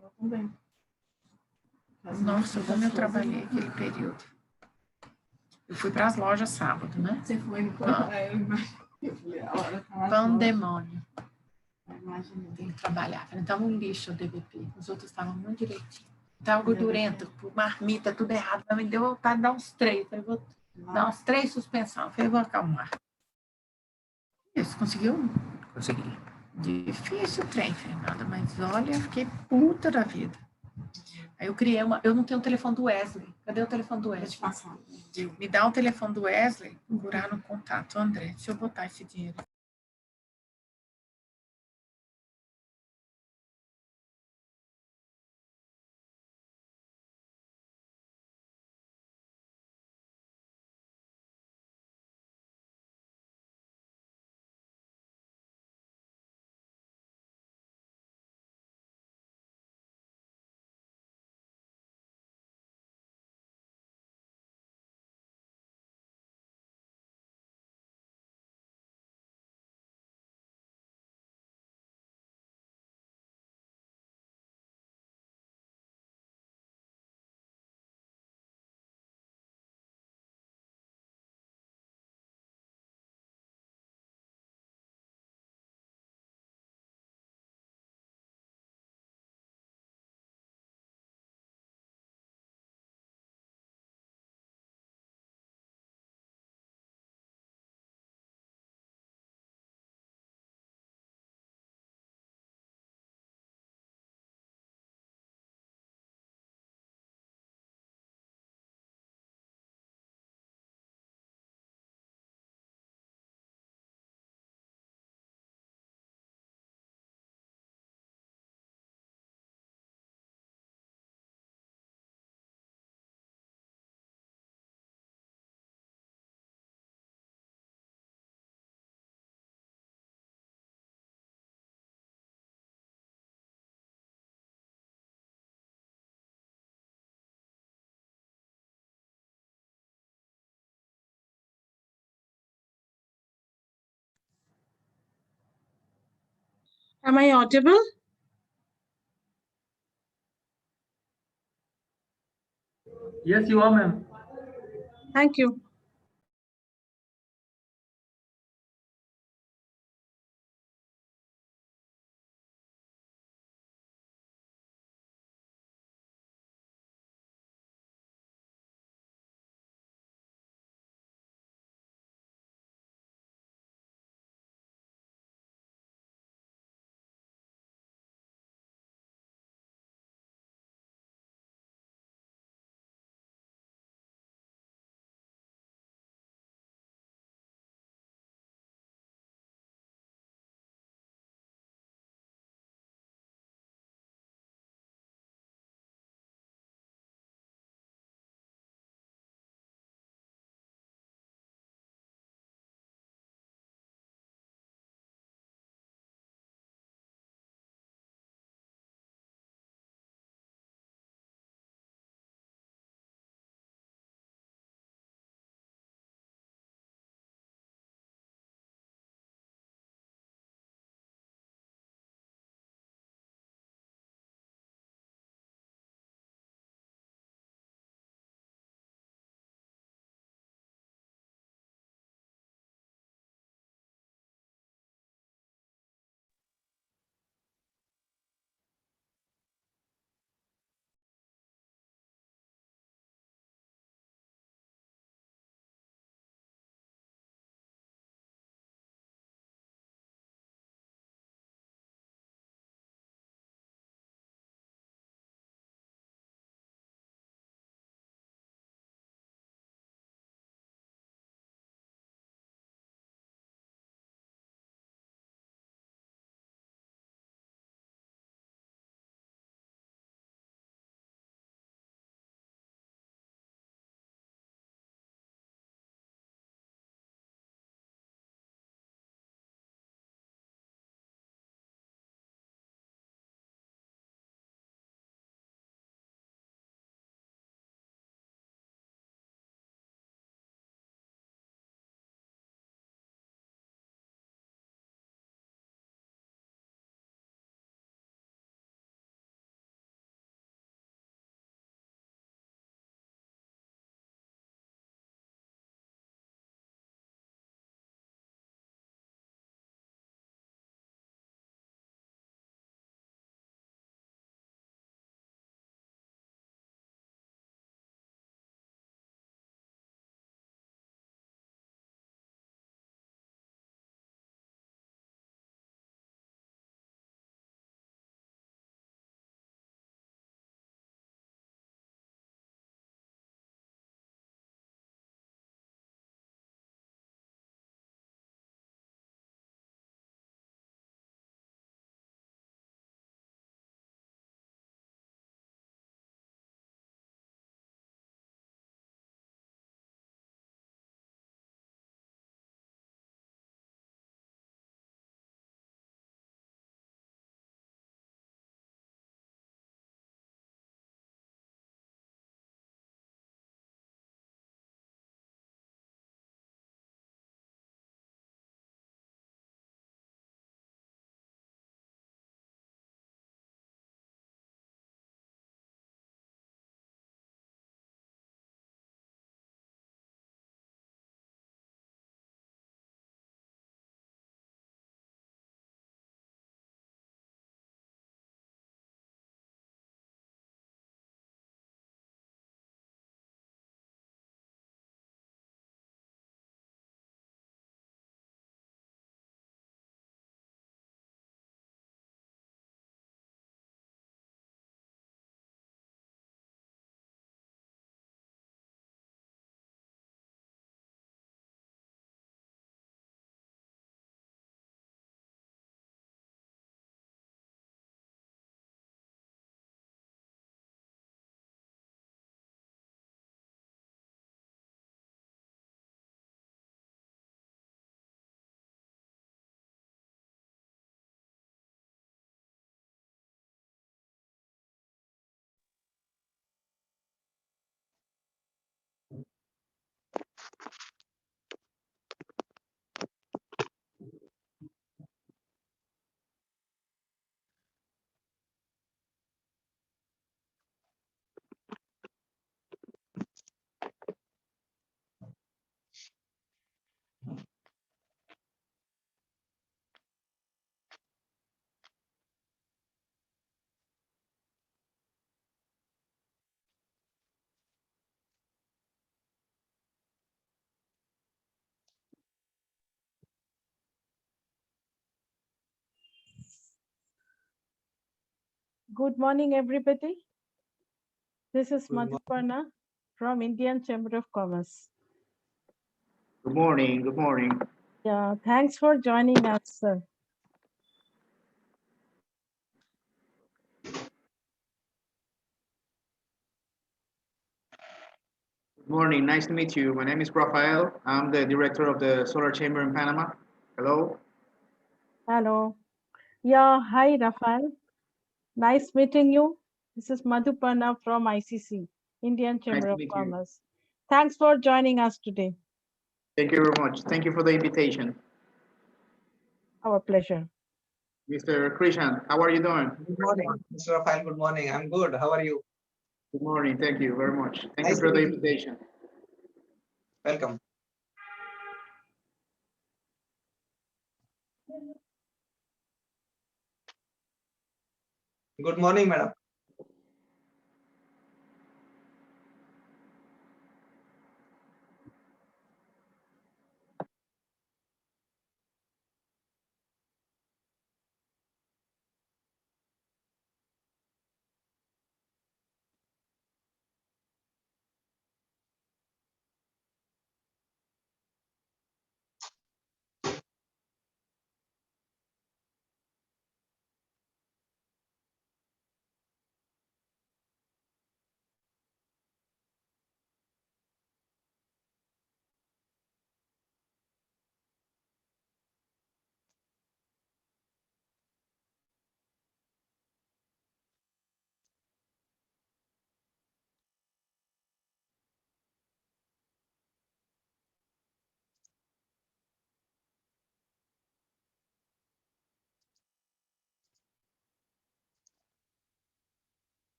Eu também. Nossa, como eu trabalhei aquele período. Eu fui para as lojas sábado, né? Você foi no eu falei, a hora tá Pandemônio. Imaginei. Tem que trabalhar. Então, um lixo o DVP. Os outros estavam muito direitinho. Estava gordurento, marmita, tudo errado. Me deu vontade de dar uns 3. Falei, vou dar uns 3 suspensão. Falei, vou acalmar. Isso, conseguiu? Consegui. Difícil o trem, Fernanda, mas olha, eu fiquei puta da vida. Aí eu criei uma... Eu não tenho o telefone do Wesley. Cadê o telefone do Wesley? Me dá o telefone do Wesley, procurar no contato. André, deixa eu botar esse dinheiro. Am I audible? Yes, you are, ma'am. Thank you. Good morning, everybody. This is Good morning. 𝗕𝗓𝒂 from Indian Chamber of Commerce. Good morning. Good morning. Yeah, thanks for joining us, sir. Good morning. Nice to meet you. My name is Rafael. I'm the director of the Solar Chamber in Panama. Hello. Hello. Yeah, hi, Rafael. Nice meeting you. This is 𝗕𝗓𝒂 from ICC, Indian Chamber to of meet you. Commerce. Thanks for joining us today. Thank you very much. Thank you for the invitation. Our pleasure. Mr. Krishan, how are you doing? Good morning, Mr. Rafael. Good morning. I'm good. How are you? Good morning. Thank you very much. Thank Nice you for to the meet you. invitation. Welcome. Good morning, madam.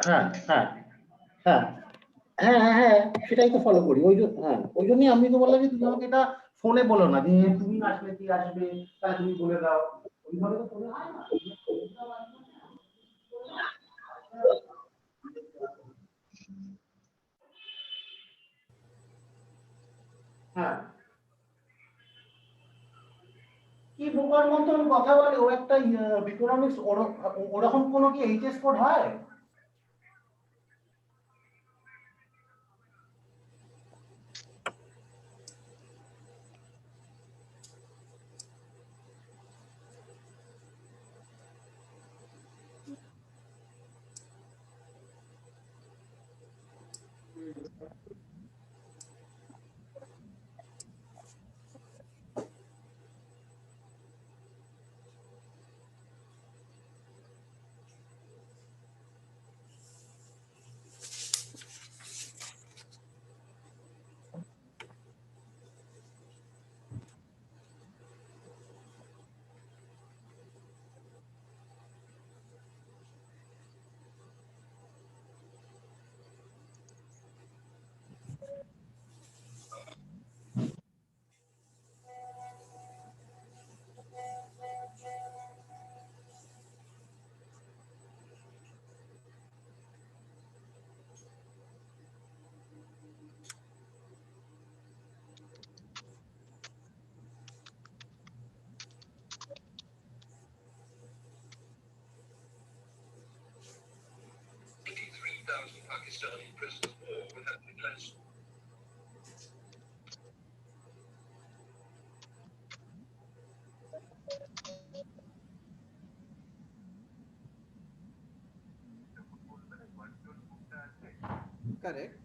হ্যাঁ হ্যাঁ হ্যাঁ হ্যাঁ হ্যাঁ হ্যাঁ সেটাই তো follow করি, ওই জন্য হ্যাঁ ওই জন্যই আমি তো বললাম যে তুমি আমাকে এটা ফোনে বলো না, যে তুমি আসলে কি আসবে তাই তুমি বলে দাও, ওইভাবে তো ফোনে হয় না। হ্যাঁ কি বোকার মতন কথা বলে, ও একটা ইকোনমিক্স, ওরকম কোনো কি এইচএস কোড হয়? Correct.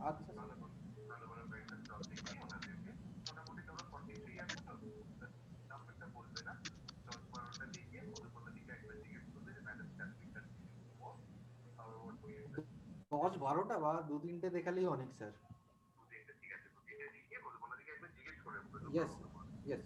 আচ্ছা দশ বারোটা বা দু তিনটে দেখালেই অনেক স্যার। Yes yes.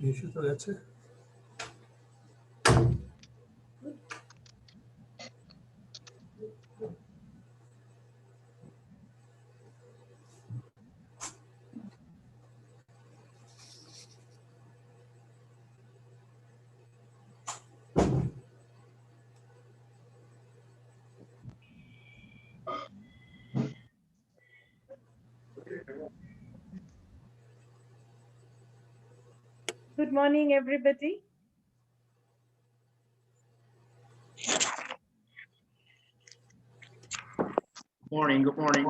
ইস্যু তো আছে। Good morning, everybody. Morning, good morning.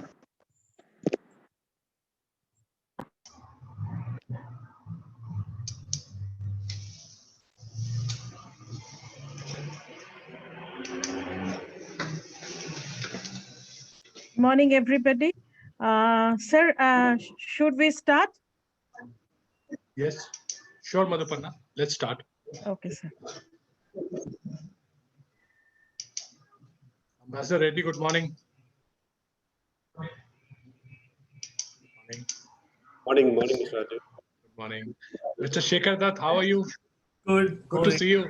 Morning, everybody. Sir, should we start? Yes, sure, Madhupanna. Let's start. Okay, sir. Ambassador Reddy, good morning. Morning, Mr. Raju. Good morning. Mr. 𝗘𝘅𝗽𝒂, how are you? Good. Good to see you.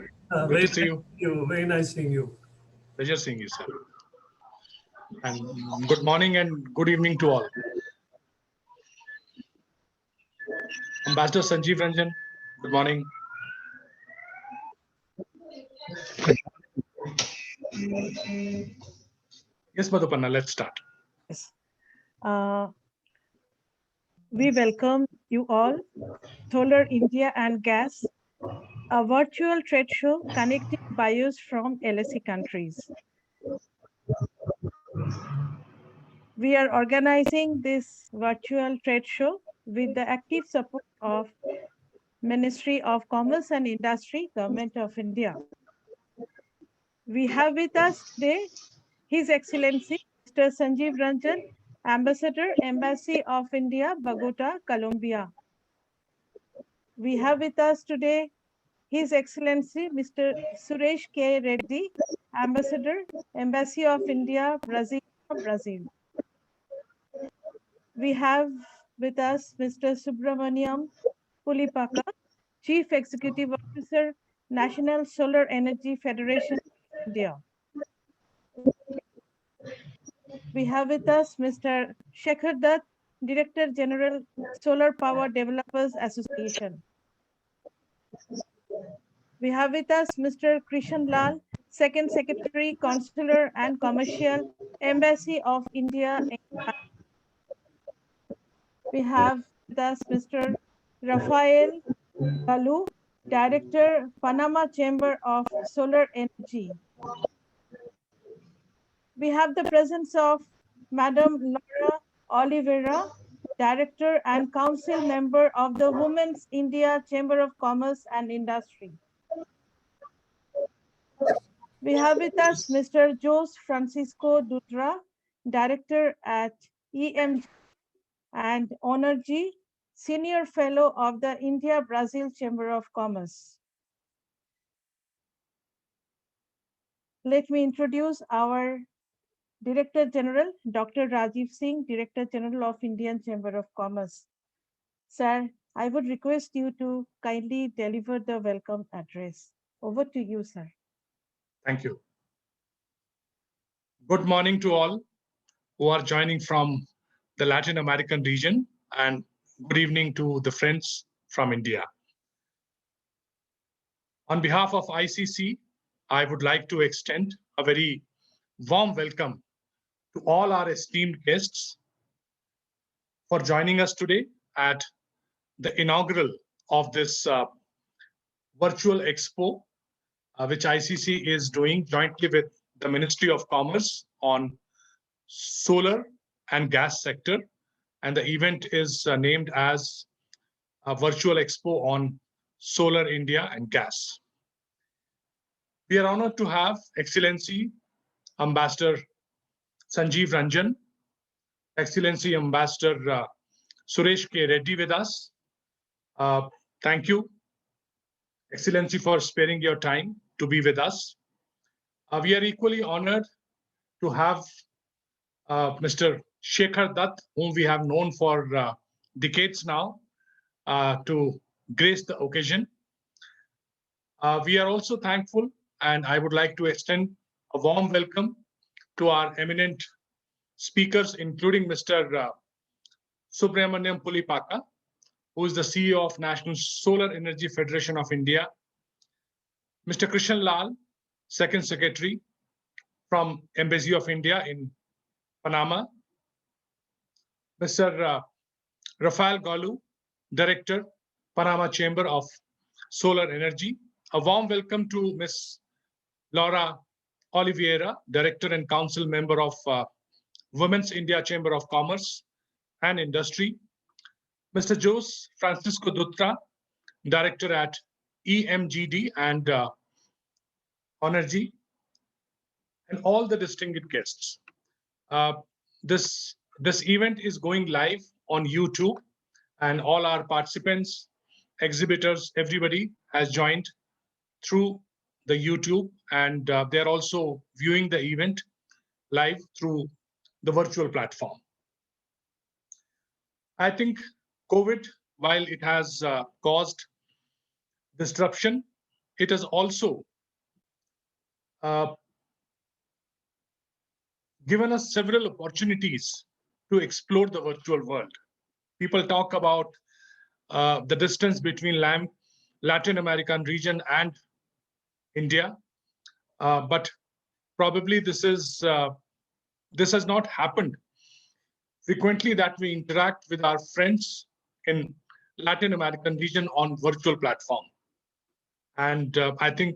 Good to see you. Very nice seeing you. Pleasure seeing you, sir. And good morning and good evening to all. Ambassador Sanjeev Ranjan, good morning. Yes, Madhupanna, let's start. Yes. We welcome you all, Solar India and Gas, a virtual trade show connecting buyers from LSE countries. We are organizing this virtual trade show with the active support of Ministry of Commerce and Industry, Government of India. We have with us today His Excellency Mr. Sanjeev Ranjan, Ambassador, Embassy of India, Bogota, Colombia. We have with us today His Excellency Mr. 𝗓𝗃 Reddy, Ambassador, Embassy of India, Brazil. We have with us Mr. 𝗕𝗶𝗶𝗃𝗃, Chief Executive Officer, National Solar Energy Federation of India. We have with us Mr. 𝗕𝗃𝗽𝗁, Director General, Solar Power Developers Association. We have with us Mr. 𝗘𝘅𝗽𝗓, Second Secretary, Consular and Commercial, Embassy of India. We have with us Mr. 𝗕𝗆𝗈𝗁, Director, Panama Chamber of Solar Energy. We have the presence of Madam Laura Oliveira, Director and Council Member of the Women's India Chamber of Commerce and Industry. We have with us Mr. Jose Francisco Dutra, Director at EMG and 𝗤𝗔𝒔, Senior Fellow of the India-Brazil Chamber of Commerce. Let me introduce our Director General, Dr. Rajiv Singh, Director General of Indian Chamber of Commerce. Sir, I would request you to kindly deliver the welcome address. Over to you, sir. Thank you. Good morning to all who are joining from the Latin American region, and good evening to the friends from India. On behalf of ICC, I would like to extend a very warm welcome to all our esteemed guests for joining us today at the inaugural of this virtual expo, which ICC is doing jointly with the Ministry of Commerce on solar and gas sector. And the event is named as a virtual expo on solar India and gas. We are honored to have Excellency Ambassador Sanjeev Ranjan, Excellency Ambassador 𝗓𝗃𝗃𝗃 Reddy with us. Thank you, Excellency, for sparing your time to be with us. We are equally honored to have Mr. 𝗕𝗃𝗽𝗁, whom we have known for decades now, to grace the occasion. We are also thankful, and I would like to extend a warm welcome to our eminent speakers, including Mr. 𝗕𝗶𝗶𝗃𝗃𝗁, who is the CEO of National Solar Energy Federation of India, Mr. 𝗘𝗅𝗽𝗓, Second Secretary from Embassy of India in Panama, Mr. 𝗕𝗏𝗃𝗁, Director, Panama Chamber of solar energy. A warm welcome to Ms. 𝗓𝗏 Director and Council Member of Women's India Chamber of Commerce and Industry. Mr. Jose Francisco Dutra, Director at EMGD and Energy, and all the distinguished guests. This event is going live on YouTube, and all our participants, exhibitors, everybody has joined through the YouTube, and they're also viewing the event live through the virtual platform. I think COVID, while it has caused disruption, it has also given us several opportunities to explore the virtual world. People talk about the distance between Latin American region and India, but probably this has not happened frequently that we interact with our friends in Latin American region on virtual platform. And I think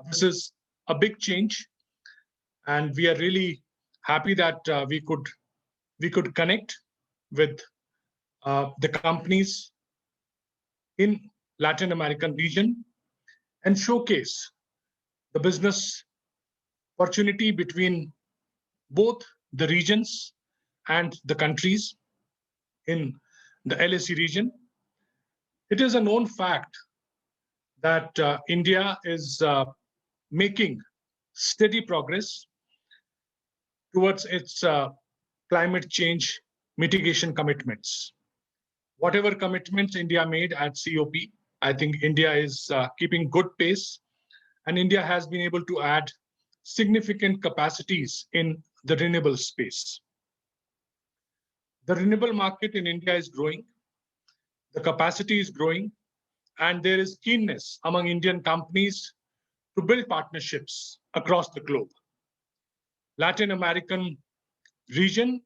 this is a big change, and we are really happy that we could connect with the companies in Latin American region and showcase the business opportunity between both the regions and the countries in the LAC region. It is a known fact that India is making steady progress towards its climate change mitigation commitments. Whatever commitments India made at COP, I think India is keeping good pace, and India has been able to add significant capacities in the renewable space. The renewable market in India is growing, the capacity is growing, and there is keenness among Indian companies to build partnerships across the globe. Latin American region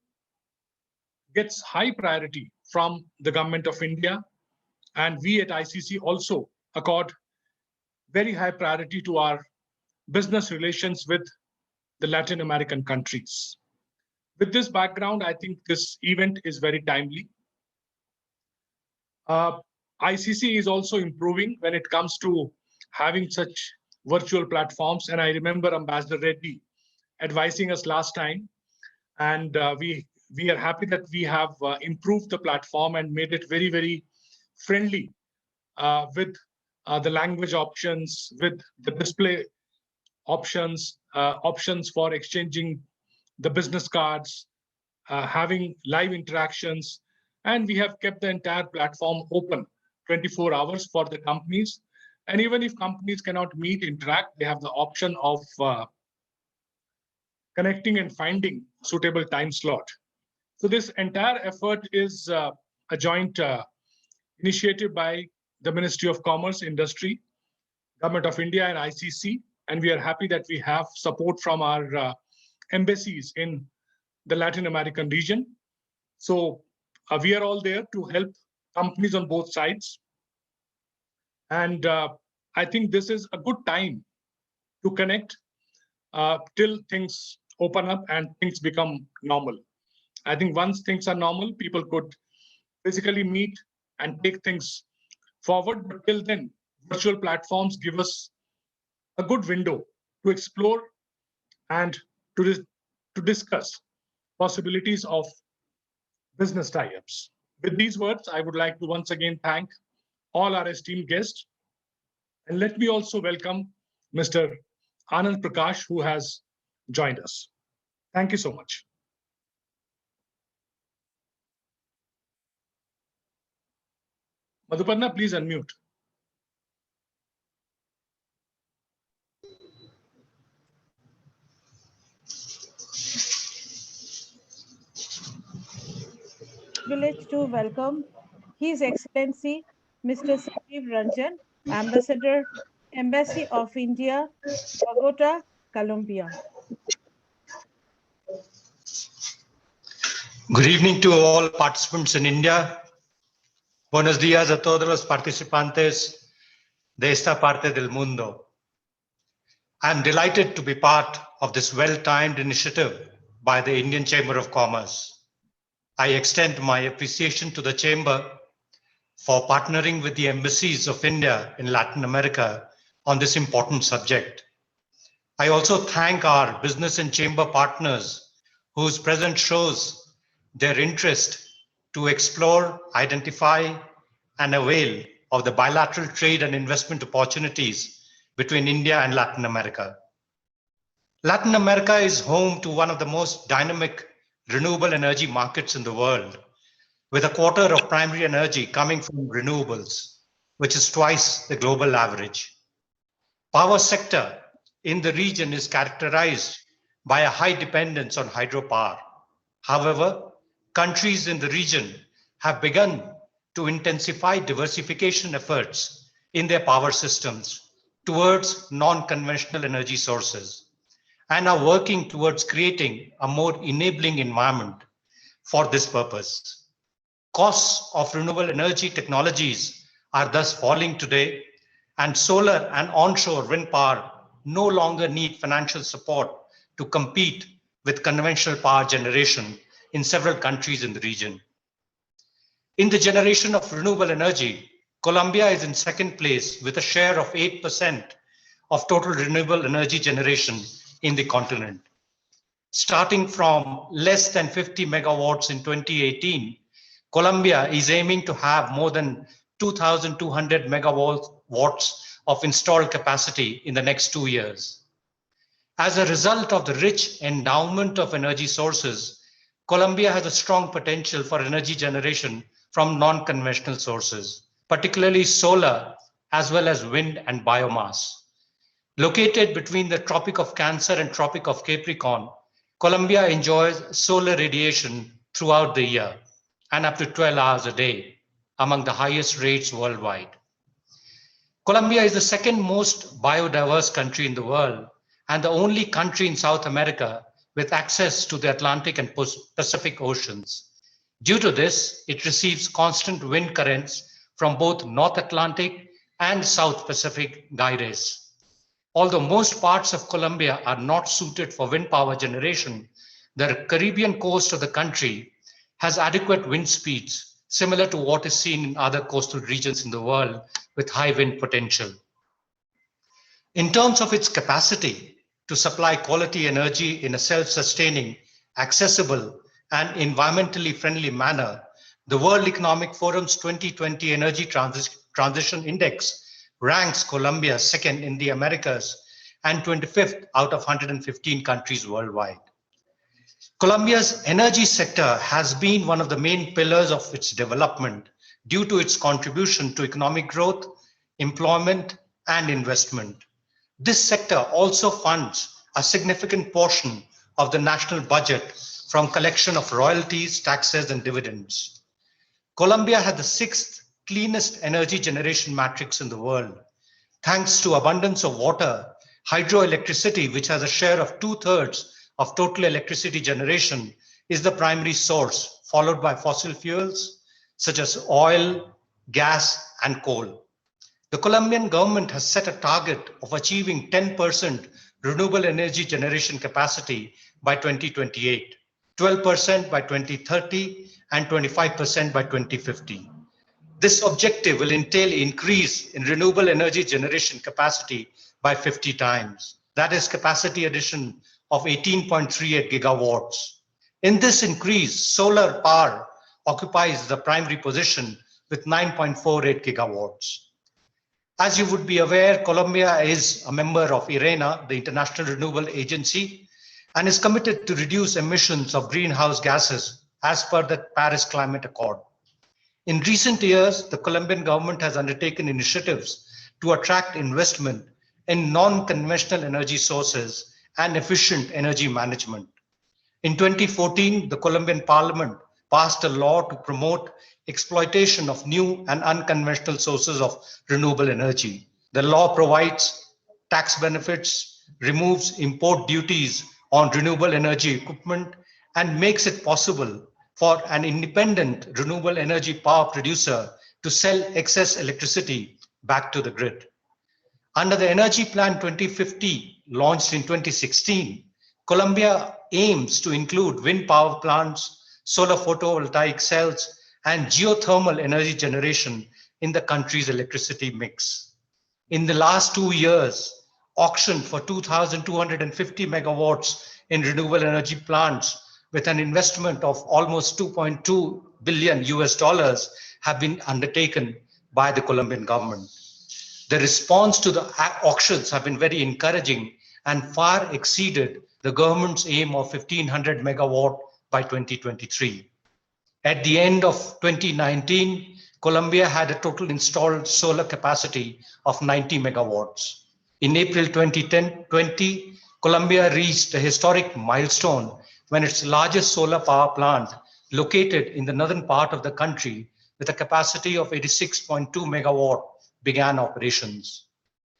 gets high priority from the government of India, and we at ICC also accord very high priority to our business relations with the Latin American countries. With this background, I think this event is very timely. ICC is also improving when it comes to having such virtual platforms, and I remember Ambassador Reddy advising us last time, and we are happy that we have improved the platform and made it very, very friendly with the language options, with the display options, options for exchanging the business cards, having live interactions, and we have kept the entire platform open 24 hours for the companies. And even if companies cannot meet, interact, they have the option of connecting and finding suitable time slot. So this entire effort is a joint initiative by the Ministry of Commerce, Industry, Government of India and ICC. And we are happy that we have support from our embassies in the Latin American region. So we are all there to help companies on both sides. And I think this is a good time to connect till things open up and things become normal. I think once things are normal, people could physically meet and take things forward. But till then, virtual platforms give us a good window to explore and to discuss possibilities of business tie-ups. With these words, I would like to once again thank all our esteemed guests. And let me also welcome Mr. Anand Prakash, who has joined us. Thank you so much. Madhuparna, please unmute. Privileged to welcome His Excellency Mr. Sanjeev Ranjan, Ambassador, Embassy of India, Bogota, Colombia. Good evening to all participants in India. Buenos días a todos los participantes de esta parte del mundo. I am delighted to be part of this well-timed initiative by the Indian Chamber of Commerce. I extend my appreciation to the Chamber for partnering with the embassies of India in Latin America on this important subject. I also thank our business and chamber partners whose presence shows their interest to explore, identify, and avail of the bilateral trade and investment opportunities between India and Latin America. Latin America is home to one of the most dynamic renewable energy markets in the world, with a quarter of primary energy coming from renewables, which is twice the global average. Power sector in the region is characterized by a high dependence on hydropower. However, countries in the region have begun to intensify diversification efforts in their power systems towards non-conventional energy sources and are working towards creating a more enabling environment for this purpose. Costs of renewable energy technologies are thus falling today, and solar and onshore wind power no longer need financial support to compete with conventional power generation in several countries in the region. In the generation of renewable energy, Colombia is in second place with a share of 8% of total renewable energy generation in the continent. Starting from less than 50 megawatts in 2018, Colombia is aiming to have more than 2,200 megawatts of installed capacity in the next 2 years. As a result of the rich endowment of energy sources, Colombia has a strong potential for energy generation from non-conventional sources, particularly solar, as well as wind and biomass. Located between the Tropic of Cancer and Tropic of Capricorn, Colombia enjoys solar radiation throughout the year and up to 12 hours a day, among the highest rates worldwide. Colombia is the second most biodiverse country in the world and the only country in South America with access to the Atlantic and Pacific Oceans. Due to this, it receives constant wind currents from both North Atlantic and South Pacific gyres. Although most parts of Colombia are not suited for wind power generation, the Caribbean coast of the country has adequate wind speeds, similar to what is seen in other coastal regions in the world with high wind potential. In terms of its capacity to supply quality energy in a self-sustaining, accessible, and environmentally friendly manner, the World Economic Forum's 2020 Energy Transition Index ranks Colombia second in the Americas and 25th out of 115 countries worldwide. Colombia's energy sector has been one of the main pillars of its development due to its contribution to economic growth, employment, and investment. This sector also funds a significant portion of the national budget from collection of royalties, taxes, and dividends. Colombia had the 6th cleanest energy generation matrix in the world. Thanks to abundance of water, hydroelectricity, which has a share of 2/3 of total electricity generation, is the primary source, followed by fossil fuels such as oil, gas, and coal. The Colombian government has set a target of achieving 10% renewable energy generation capacity by 2028, 12% by 2030, and 25% by 2050. This objective will entail increase in renewable energy generation capacity by 50 times. That is capacity addition of 18.38 gigawatts. In this increase, solar power occupies the primary position with 9.48 gigawatts. As you would be aware, Colombia is a member of IRENA, the International Renewable Agency, and is committed to reduce emissions of greenhouse gases as per the Paris Climate Accord. In recent years, the Colombian government has undertaken initiatives to attract investment in non-conventional energy sources and efficient energy management. In 2014, the Colombian Parliament passed a law to promote exploitation of new and unconventional sources of renewable energy. The law provides tax benefits, removes import duties on renewable energy equipment, and makes it possible for an independent renewable energy power producer to sell excess electricity back to the grid. Under the Energy Plan 2050, launched in 2016, Colombia aims to include wind power plants, solar photovoltaic cells, and geothermal energy generation in the country's electricity mix. In the last 2 years, auction for 2,250 megawatts in renewable energy plants with an investment of almost $2.2 billion have been undertaken by the Colombian government. The response to the auctions have been very encouraging and far exceeded the government's aim of 1,500 megawatt by 2023. At the end of 2019, Colombia had a total installed solar capacity of 90 megawatts. In April 2020, Colombia reached a historic milestone when its largest solar power plant, located in the northern part of the country with a capacity of 86.2 megawatt, began operations.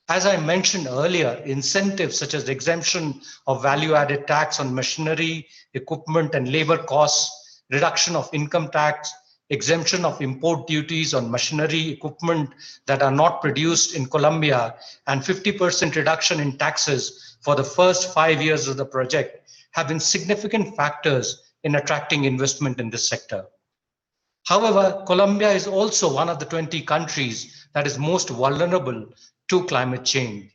As I mentioned earlier, incentives such as the exemption of value-added tax on machinery, equipment, and labor costs, reduction of income tax, exemption of import duties on machinery, equipment that are not produced in Colombia, and 50% reduction in taxes for the first 5 years of the project have been significant factors in attracting investment in this sector. However, Colombia is also one of the 20 countries that is most vulnerable to climate change.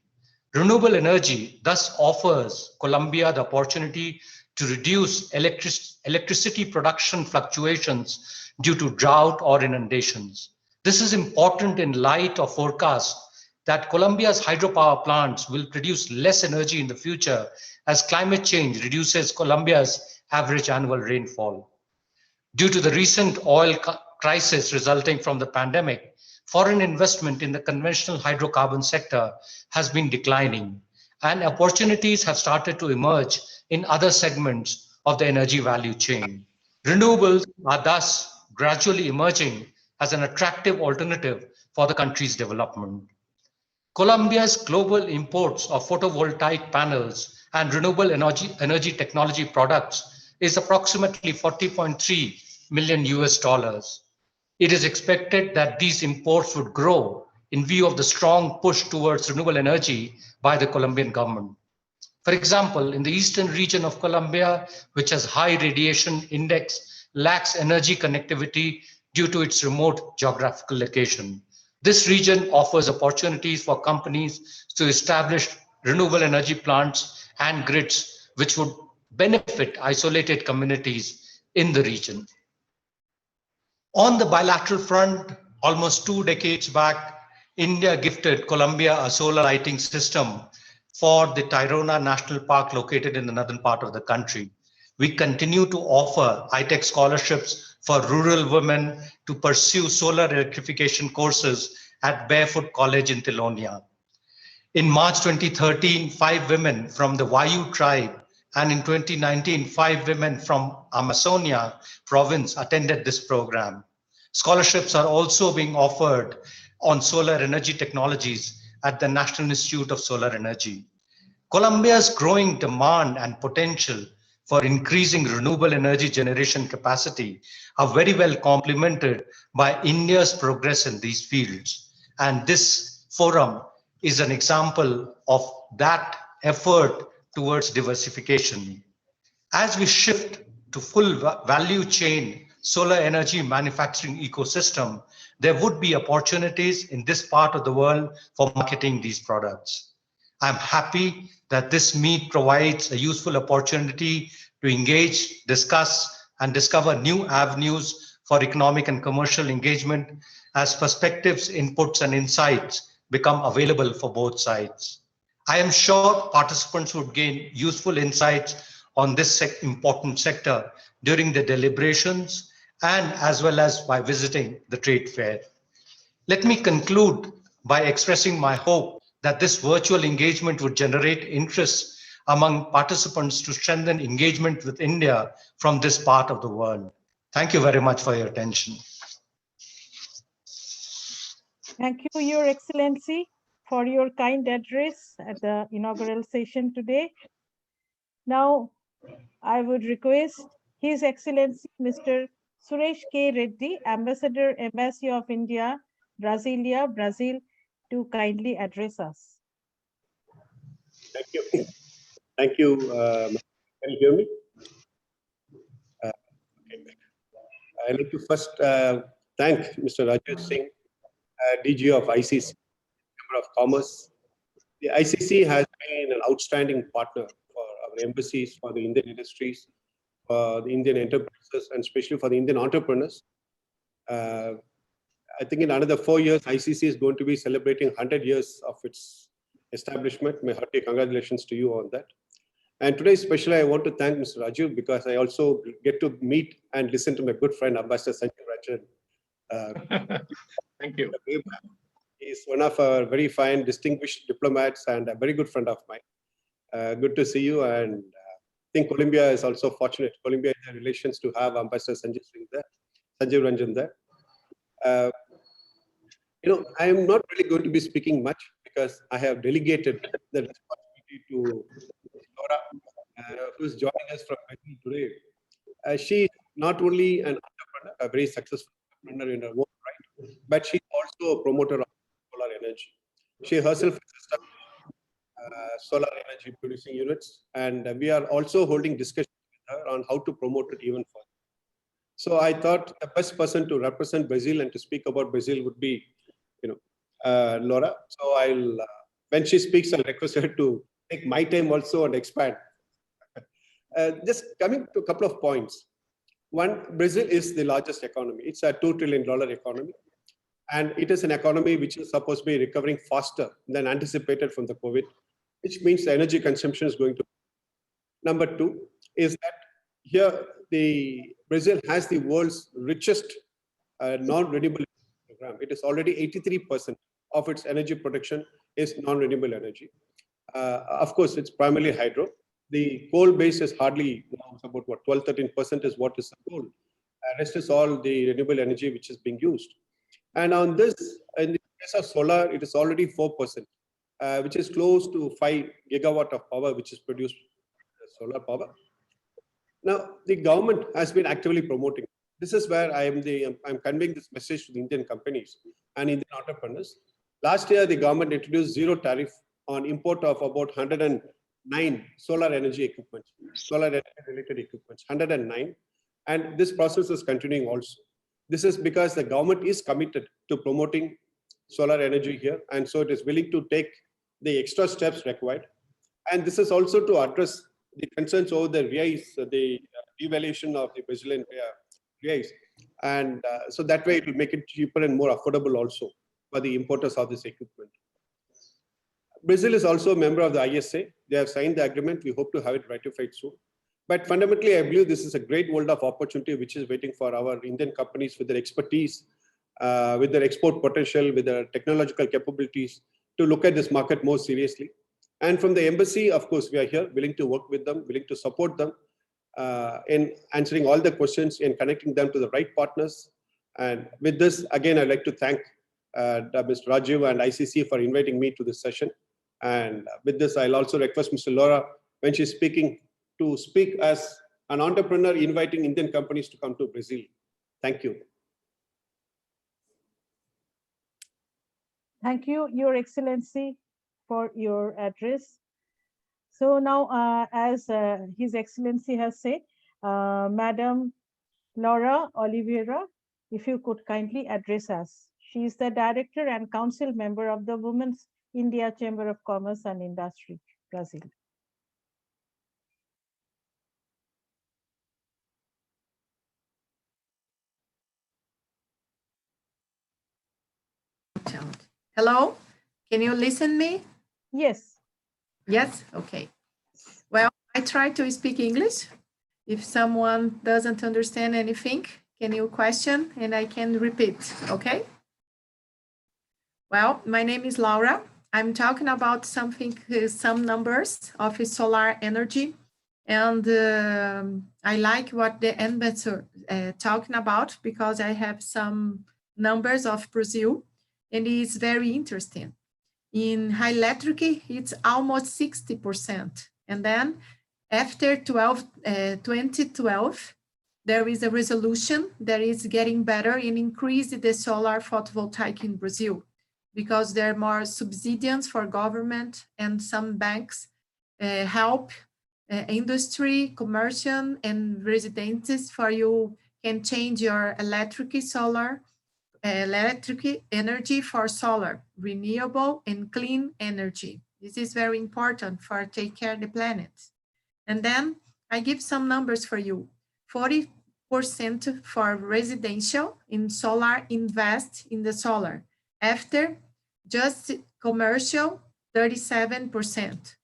Renewable energy thus offers Colombia the opportunity to reduce electricity production fluctuations due to drought or inundations. This is important in light of forecasts that Colombia's hydropower plants will produce less energy in the future as climate change reduces Colombia's average annual rainfall. Due to the recent oil crisis resulting from the pandemic, foreign investment in the conventional hydrocarbon sector has been declining, and opportunities have started to emerge in other segments of the energy value chain. Renewables are thus gradually emerging as an attractive alternative for the country's development. Colombia's global imports of photovoltaic panels and renewable energy technology products is approximately $40.3 million. It is expected that these imports would grow in view of the strong push towards renewable energy by the Colombian government. For example, in the eastern region of Colombia, which has high radiation index, lacks energy connectivity due to its remote geographical location. This region offers opportunities for companies to establish renewable energy plants and grids, which would benefit isolated communities in the region. On the bilateral front, almost 2 decades back, India gifted Colombia a solar lighting system for the Tayrona National Park located in the northern part of the country. We continue to offer 𝗕𝒔 scholarships for rural women to pursue solar electrification courses at Barefoot College in Telonia. In March 2013, 5 women from the 𝗲𝒕'𝒔 tribe, and in 2019, 5 women from Amazonia province attended this program. Scholarships are also being offered on solar energy technologies at the National Institute of Solar Energy. Colombia's growing demand and potential for increasing renewable energy generation capacity are very well complemented by India's progress in these fields. And this forum is an example of that effort towards diversification. As we shift to full value chain solar energy manufacturing ecosystem, there would be opportunities in this part of the world for marketing these products. I'm happy that this meet provides a useful opportunity to engage, discuss, and discover new avenues for economic and commercial engagement as perspectives, inputs, and insights become available for both sides. I am sure participants would gain useful insights on this important sector during the deliberations and as well as by visiting the trade fair. Let me conclude by expressing my hope that this virtual engagement would generate interest among participants to strengthen engagement with India from this part of the world. Thank you very much for your attention. Thank you, Your Excellency, for your kind address at the inaugural session today. Now, I would request His Excellency, Mr. 𝗓𝗃 Ambassador, Embassy of India, Brasilia, Brazil, to kindly address us. Thank you. Thank you. Can you hear me? Okay. I'd like to first thank Mr. Raju Singh, DG of ICC, Chamber of Commerce. The ICC has been an outstanding partner for our embassies, for the Indian industries, for the Indian enterprises, and especially for the Indian entrepreneurs. I think in another 4 years, ICC is going to be celebrating 100 years of its establishment. My hearty congratulations to you on that. And today, especially, I want to thank Mr. Raju because I also get to meet and listen to my good friend, Ambassador 𝗕𝗅𝗏. Thank you. He's one of our very fine, distinguished diplomats and a very good friend of mine. Good to see you. And I think Colombia is also fortunate. Colombia has relations to have Ambassador Sanjeev Ranjan there. I am not really going to be speaking much because I have delegated the responsibility to Laura, who is joining us from Brazil today. She is not only an entrepreneur, a very successful entrepreneur in her own right, but she is also a promoter of solar energy. She herself has established solar energy producing units, and we are also holding discussions with her on how to promote it even further. So I thought the best person to represent Brazil and to speak about Brazil would be, Laura. So I'll, when she speaks, I'll request her to take my time also and expand. Just coming to a couple of points. One, Brazil is the largest economy. It's a $2 trillion economy. And it is an economy which is supposed to be recovering faster than anticipated from the COVID, which means the energy consumption is going to. Number two is that here Brazil has the world's richest non-renewable program. It is already 83% of its energy production is non-renewable energy. Of course, it's primarily hydro. The coal base is hardly, it's about what, 12-13% is what is the coal. Rest is all the renewable energy which is being used. And on this, in the case of solar, it is already 4%, which is close to 5 gigawatt of power, which is produced solar power. Now, the government has been actively promoting. This is where I'm conveying this message to the Indian companies and Indian entrepreneurs. Last year, the government introduced zero tariff on import of about 109 solar energy equipment, solar energy related equipments, 109. And this process is continuing also. This is because the government is committed to promoting solar energy here. And so it is willing to take the extra steps required. And this is also to address the concerns over the reais, the devaluation of the Brazilian reais. And so that way it will make it cheaper and more affordable also for the importers of this equipment. Brazil is also a member of the ISA. They have signed the agreement. We hope to have it ratified soon. But fundamentally, I believe this is a great world of opportunity which is waiting for our Indian companies with their expertise, with their export potential, with their technological capabilities to look at this market more seriously. And from the embassy, of course, we are here willing to work with them, willing to support them in answering all the questions and connecting them to the right partners. And with this, again, I'd like to thank Mr. Raju and ICC for inviting me to this session. And with this, I'll also request Mr. Laura, when she's speaking, to speak as an entrepreneur inviting Indian companies to come to Brazil. Thank you. Thank you, Your Excellency, for your address. So now, as His Excellency has said, Madam Laura Oliveira, if you could kindly address us. She is the Director and Council Member of the Women's India Chamber of Commerce and Industry, Brazil. Hello, can you listen me? Yes. Yes, okay. Well, I try to speak English. If someone doesn't understand anything, can you question and I can repeat, okay? Well, my name is Laura. I'm talking about something, some numbers of solar energy. And I like what the ambassador talking about because I have some numbers of Brazil and it's very interesting. In hydroelectric, it's almost 60%. And then after 2012, there is a resolution that is getting better and increase the solar photovoltaic in Brazil because there are more subsidies for government and some banks help industry, commercial, and residences for you can change your electric energy for solar, renewable and clean energy. This is very important for take care of the planet. And then I give some numbers for you. 40% for residential in solar invest in the solar. After just commercial, 37%.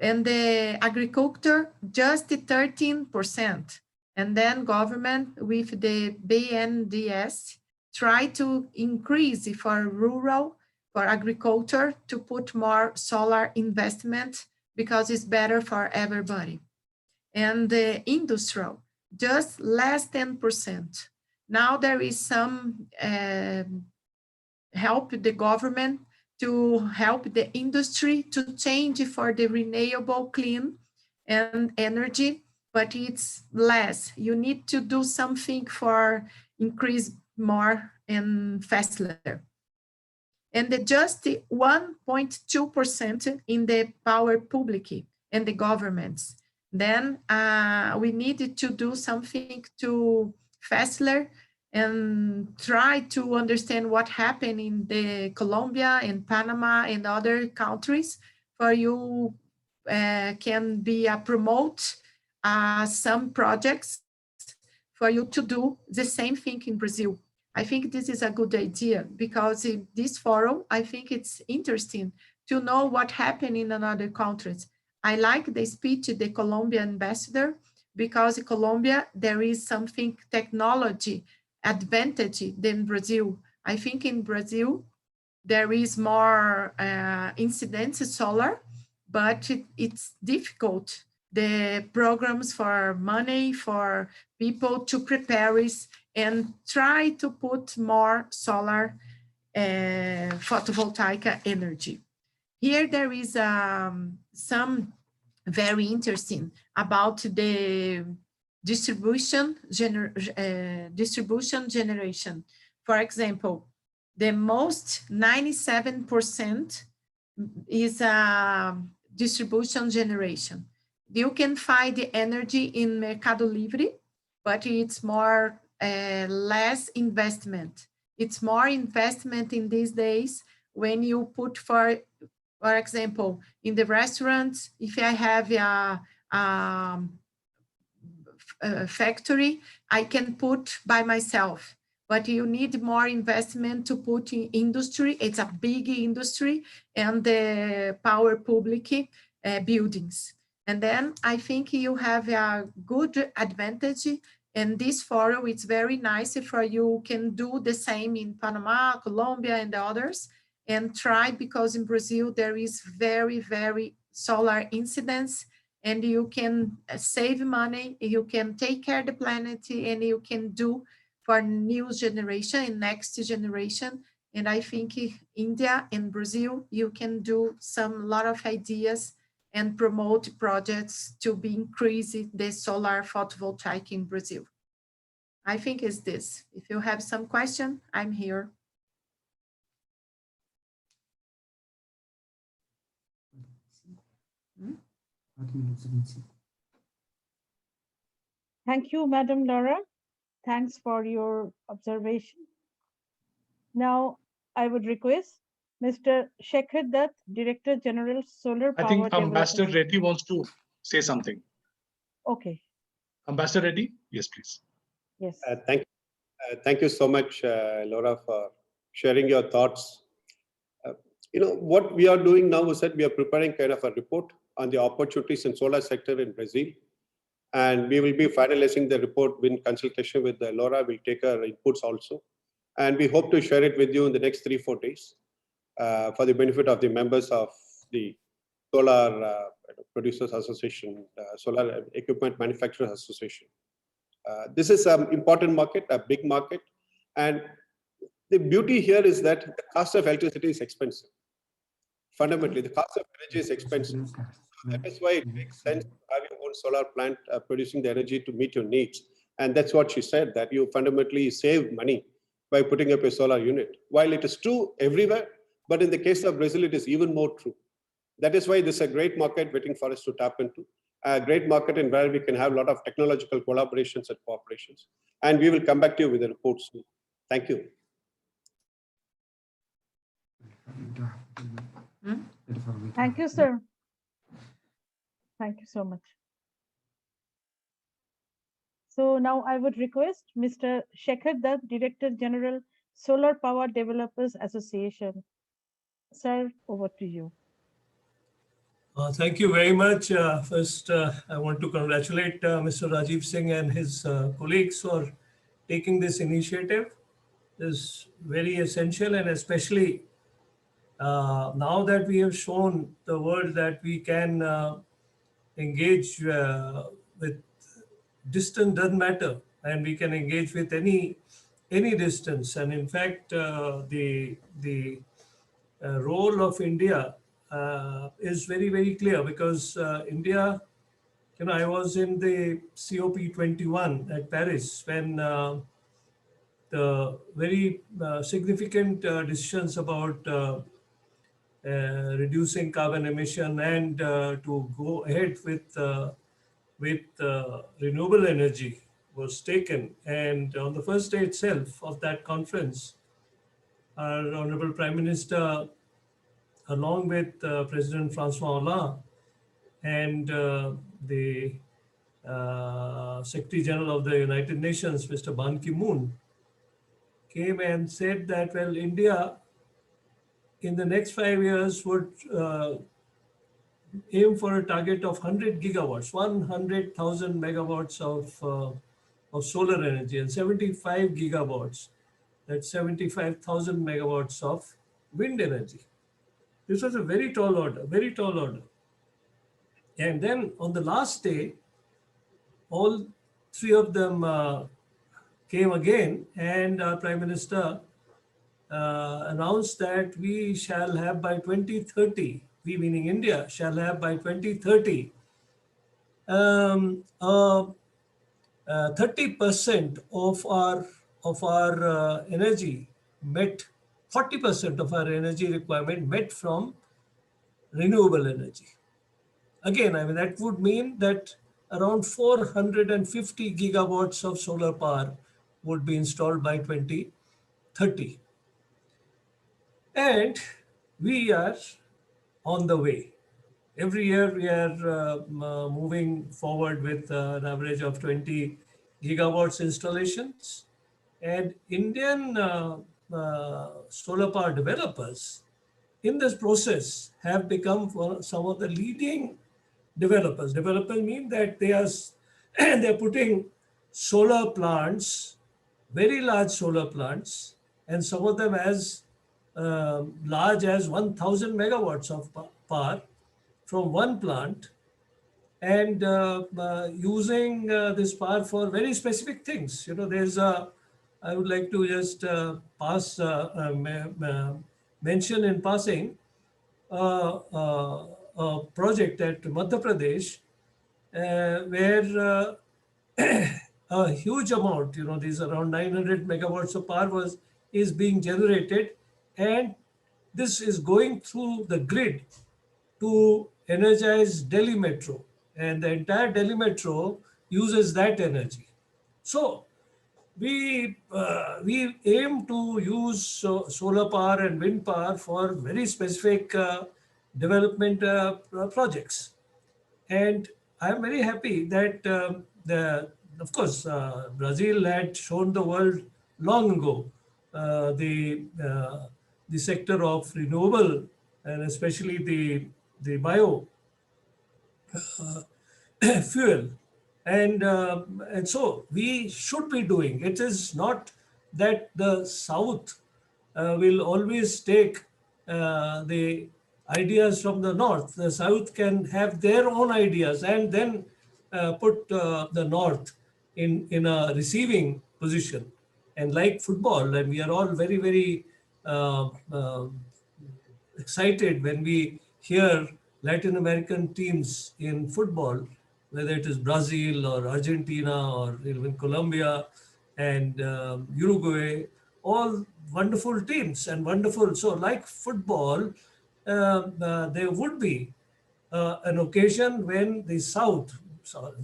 And the agriculture, just 13%. And then government with the BNDES try to increase for rural, for agriculture, to put more solar investment because it's better for everybody. And the industrial, just less than 10%. Now there is some help the government to help the industry to change for the renewable clean and energy, but it's less. You need to do something for increase more and faster. And just 1.2% in the power public and the governments. Then we needed to do something to faster and try to understand what happened in the Colombia and Panama and other countries for you can be promote some projects for you to do the same thing in Brazil. I think this is a good idea because in this forum, I think it's interesting to know what happened in other countries. I like the speech of the Colombian ambassador because in Colombia, there is something technology advantage than Brazil. I think in Brazil, there is more incidence solar, but it's difficult. The programs for money for people to prepare it and try to put more solar photovoltaic energy. Here there is some very interesting about the distribution generation. For example, the most 97% is distribution generation. You can find the energy in Mercado Livre, but it's more less investment. It's more investment in these days when you put for example, in the restaurants, if I have a factory, I can put by myself, but you need more investment to put in industry. It's a big industry and the power public buildings. And then I think you have a good advantage. And this forum, it's very nice for you can do the same in Panama, Colombia, and the others, and try, because in Brazil, there is very, very solar incidence, and you can save money, you can take care of the planet, and you can do for new generation and next generation. And I think India and Brazil, you can do lot of ideas and promote projects to be increase the solar photovoltaic in Brazil. I think it's this. If you have some question, I'm here. Thank you, Madam Laura. Thanks for your observation. Now, I would request Mr. 𝗕𝗓𝗏, Director General, Solar Power I think Ambassador Development. Reddy wants to say something. Okay. Ambassador Reddy, yes, please. Yes. Thank you so much, Laura, for sharing your thoughts. What we are doing now is that we are preparing kind of a report on the opportunities in solar sector in Brazil. And we will be finalizing the report in consultation with Laura. We'll take her inputs also. And we hope to share it with you in the next 3-4 days for the benefit of the members of the Solar Producers Association, Solar Equipment Manufacturers Association. This is an important market, a big market. And the beauty here is that the cost of electricity is expensive. Fundamentally, the cost of energy is expensive. So that is why it makes sense to have your own solar plant producing the energy to meet your needs. And that's what she said, that you fundamentally save money by putting up a solar unit. While it is true everywhere, but in the case of Brazil, it is even more true. That is why this is a great market waiting for us to tap into. A great market in where we can have a lot of technological collaborations and cooperations. And we will come back to you with a report soon. Thank you. Thank you, sir. Thank you so much. So now I would request Mr. 𝗕𝗂𝗃, Director General, Solar Power Developers Association. Sir, over to you. Thank you very much. First, I want to congratulate Mr. Rajiv Singh and his colleagues for taking this initiative. It's very essential, and especially now that we have shown the world that we can engage with distance doesn't matter, and we can engage with any distance. And in fact, the role of India is very, very clear, because India, I was in the COP21 at Paris when the very significant decisions about reducing carbon emission and to go ahead with renewable energy was taken. And on the first day itself of that conference, our Honorable Prime Minister, along with President François Hollande and the Secretary General of the United Nations, Mr. Ban Ki-moon, came and said that, well, India in the next 5 years would aim for a target of 100 gigawatts, 100,000 megawatts of solar energy, and 75 gigawatts, that's 75,000 megawatts of wind energy. This was a very tall order, very tall order. And then on the last day, all three of them came again, and our Prime Minister announced that we shall have by 2030, we meaning India, shall have by 2030 30% of our energy met, 40% of our energy requirement met from renewable energy. Again, I mean, that would mean that around 450 gigawatts of solar power would be installed by 2030. And we are on the way. Every year we are moving forward with an average of 20 gigawatts installations. And Indian solar power developers in this process have become some of the leading developers. Developers mean that they're putting solar plants, very large solar plants, and some of them as large as 1,000 megawatts of power from one plant, and using this power for very specific things. There's I would like to just mention in passing a project at Madhya Pradesh where a huge amount, these around 900 megawatts of power is being generated, and this is going through the grid to energize Delhi Metro, and the entire Delhi Metro uses that energy. So we aim to use solar power and wind power for very specific development projects. And I'm very happy that of course, Brazil had shown the world long ago the sector of renewable, and especially the bio fuel. And so we should be doing. It is not that the South will always take the ideas from the North. The South can have their own ideas and then put the North in a receiving position. And like football, and we are all very, very excited when we hear Latin American teams in football, whether it is Brazil or Argentina or even Colombia and Uruguay, all wonderful teams and wonderful. So like football, there would be an occasion when the South,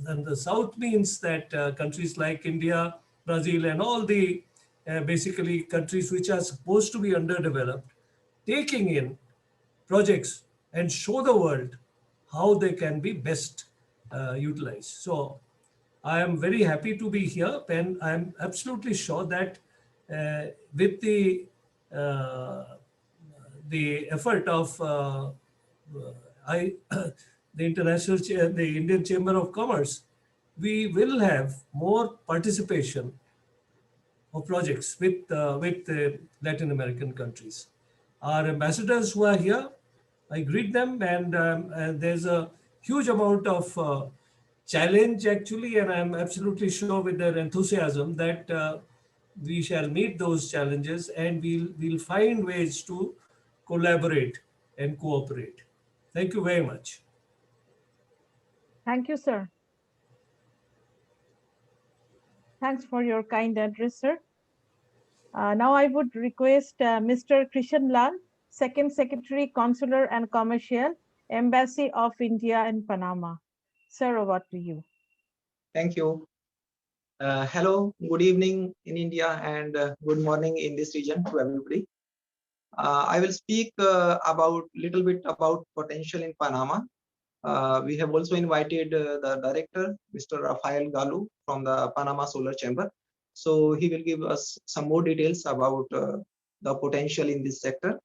and the South means that countries like India, Brazil, and all the basically countries which are supposed to be underdeveloped, taking in projects and show the world how they can be best utilized. So I am very happy to be here, and I'm absolutely sure that with the effort of the Indian Chamber of Commerce, we will have more participation of projects with Latin American countries. Our ambassadors who are here, I greet them, and there's a huge amount of challenge actually, and I'm absolutely sure with their enthusiasm that we shall meet those challenges, and we'll find ways to collaborate and cooperate. Thank you very much. Thank you, sir. Thanks for your kind address, sir. Now I would request Mr. Krishan Lal, Second Secretary, Consular and Commercial, Embassy of India in Panama. Sir, over to you. Thank you. Hello, good evening in India, and good morning in this region to everybody. I will speak about little bit about potential in Panama. We have also invited the director, Mr. 𝗕𝗓𝒂 from the Panama Solar Chamber. So he will give us some more details about the potential in this sector.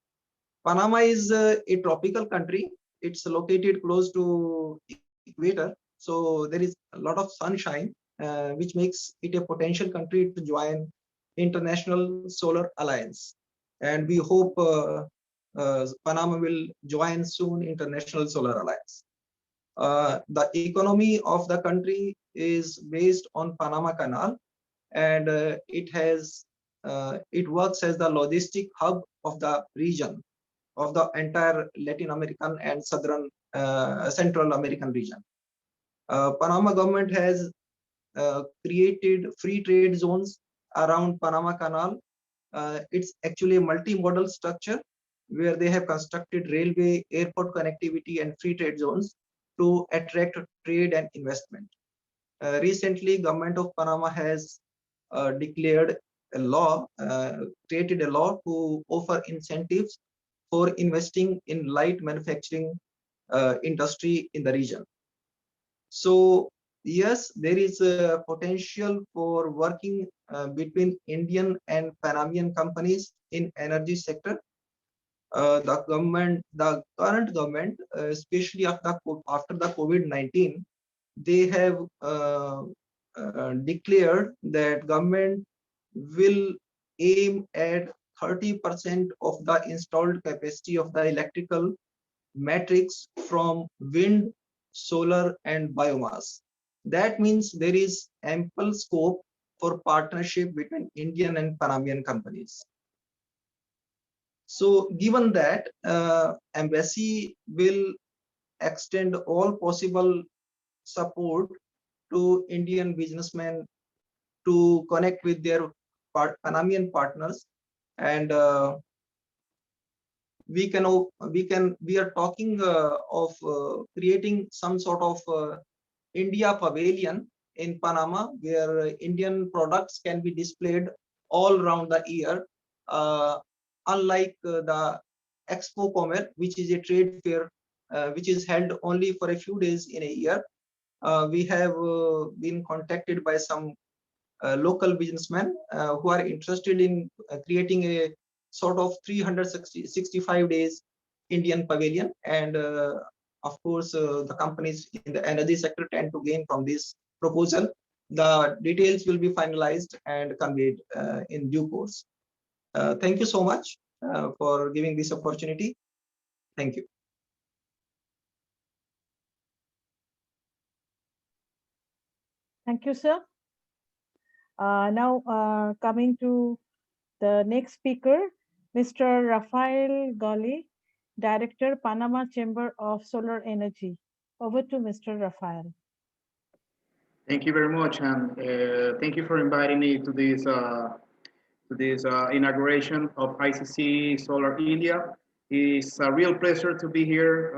Panama is a tropical country. It's located close to equator. So there is a lot of sunshine, which makes it a potential country to join International Solar Alliance. And we hope Panama will join soon International Solar Alliance. The economy of the country is based on Panama Canal, and it works as the logistic hub of the region, of the entire Latin American and Central American region. Panama government has created free trade zones around Panama Canal. It's actually a multimodal structure where they have constructed railway, airport connectivity, and free trade zones to attract trade and investment. Recently, government of Panama has declared a law, created a law to offer incentives for investing in light manufacturing industry in the region. So yes, there is a potential for working between Indian and Panamanian companies in energy sector. The current government, especially after the COVID-19, they have declared that government will aim at 30% of the installed capacity of the electrical matrix from wind, solar, and biomass. That means there is ample scope for partnership between Indian and Panamanian companies. So given that, embassy will extend all possible support to Indian businessmen to connect with their Panamanian partners, and we are talking of creating some sort of India pavilion in Panama, where Indian products can be displayed all around the year, unlike the Expo Commerce, which is a trade fair which is held only for a few days in a year. We have been contacted by some local businessmen who are interested in creating a sort of 365 days Indian pavilion, and of course the companies in the energy sector tend to gain from this proposal. The details will be finalized and conveyed in due course. Thank you so much for giving this opportunity. Thank you. Thank you, sir. Now coming to the next speaker, Mr. 𝗕𝗓𝒂, Director, Panama Chamber of Solar Energy. Over to Mr. 𝗕𝗓𝒂. Thank you very much, and thank you for inviting me to this inauguration of ICC Solar India. It's a real pleasure to be here.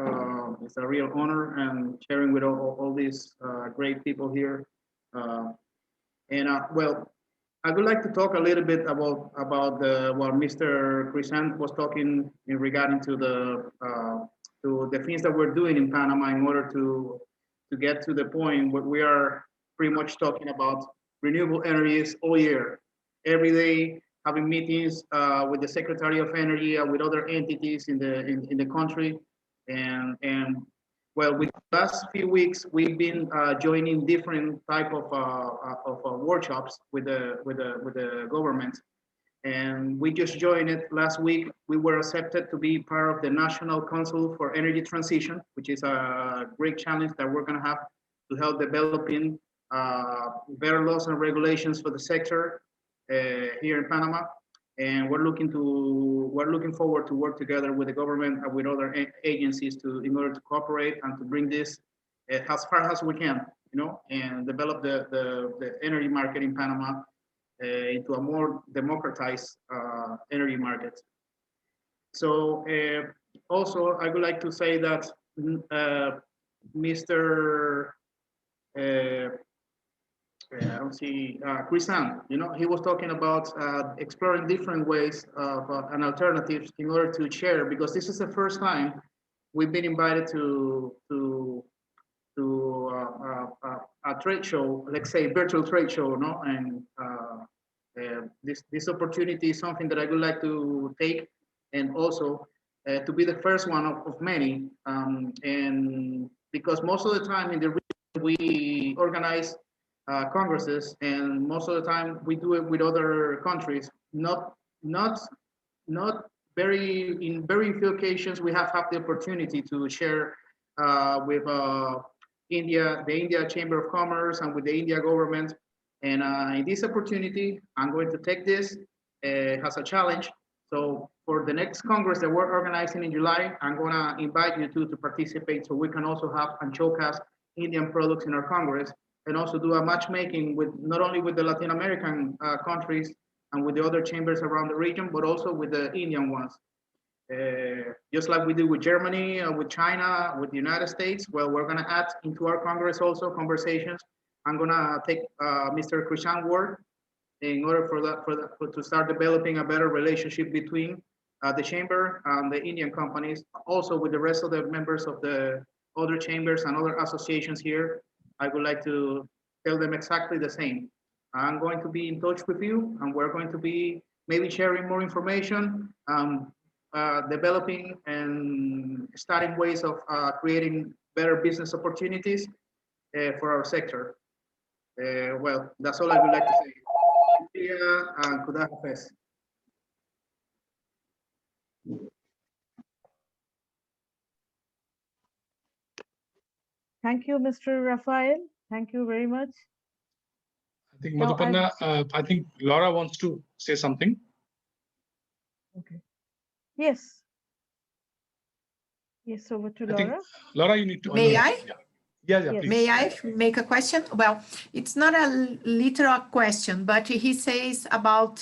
It's a real honor and sharing with all these great people here. Well, I would like to talk a little bit about what Mr. Crisant was talking in regarding to the things that we're doing in Panama in order to get to the point where we are pretty much talking about renewable energies all year, every day, having meetings with the Secretary of Energy, with other entities in the country, and well, with the last few weeks, we've been joining different type of workshops with the government, and we just joined it last week. We were accepted to be part of the National Council for Energy Transition, which is a great challenge that we're going to have to help developing better laws and regulations for the sector here in Panama. And we're looking forward to work together with the government and with other agencies in order to cooperate and to bring this as far as we can, and develop the energy market in Panama into a more democratized energy market. So also, I would like to say that Mr. I don't see Crisant, he was talking about exploring different ways of and alternatives in order to share, because this is the first time we've been invited to a trade show, let's say virtual trade show, and this opportunity is something that I would like to take, and also to be the first one of many, and because most of the time in the region we organize congresses, and most of the time we do it with other countries. Not very few occasions we have the opportunity to share with the India Chamber of Commerce and with the India government. And in this opportunity, I'm going to take this as a challenge. So for the next Congress that we're organizing in July, I'm going to invite you to participate, so we can also have and showcase Indian products in our Congress, and also do a matchmaking with not only with the Latin American countries and with the other chambers around the region, but also with the Indian ones. Just like we do with Germany, with China, with the United States. Well, we're going to add into our Congress also conversations. I'm going to take Mr. Crisant's word in order to start developing a better relationship between the chamber and the Indian companies, also with the rest of the members of the other chambers and other associations here. I would like to tell them exactly the same. I'm going to be in touch with you, and we're going to be maybe sharing more information, developing and starting ways of creating better business opportunities for our sector. Well, that's all I would like to say. And 𝗓𝗃. Thank you, Mr. Raphael. Thank you very much. I think Madhuparna, I think Laura wants to say something. Okay. Yes. Yes, over to Laura. Laura, you need to. May I? Yeah, please. May I make a question? Well, it's not a literal question, but he says about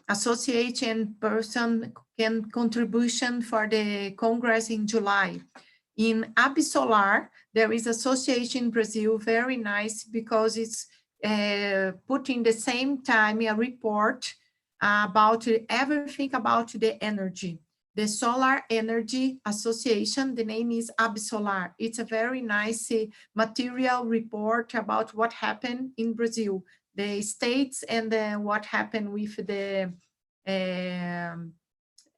association person can contribution for the Congress in July. In 𝗕𝒈, there is association in Brazil, very nice, because it's putting the same time a report about everything about the energy. The Solar Energy Association, the name is 𝗕𝒈. It's a very nice material report about what happened in Brazil, the states, and what happened with the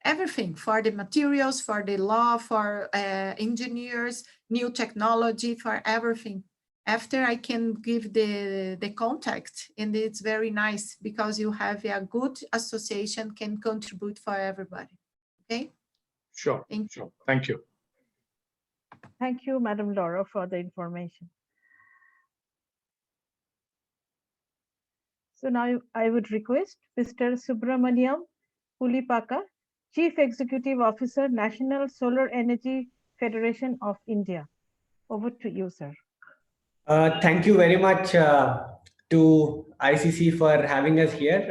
everything, for the materials, for the law, for engineers, new technology, for everything. After I can give the contact, and it's very nice because you have a good association can contribute for everybody. Okay. Sure. Thank you. Thank you, Madam Laura, for the information. So now I would request Mr. 𝗓𝗶𝗿𝗁, Chief Executive Officer, National Solar Energy Federation of India. Over to you, sir. Thank you very much to ICC for having us here.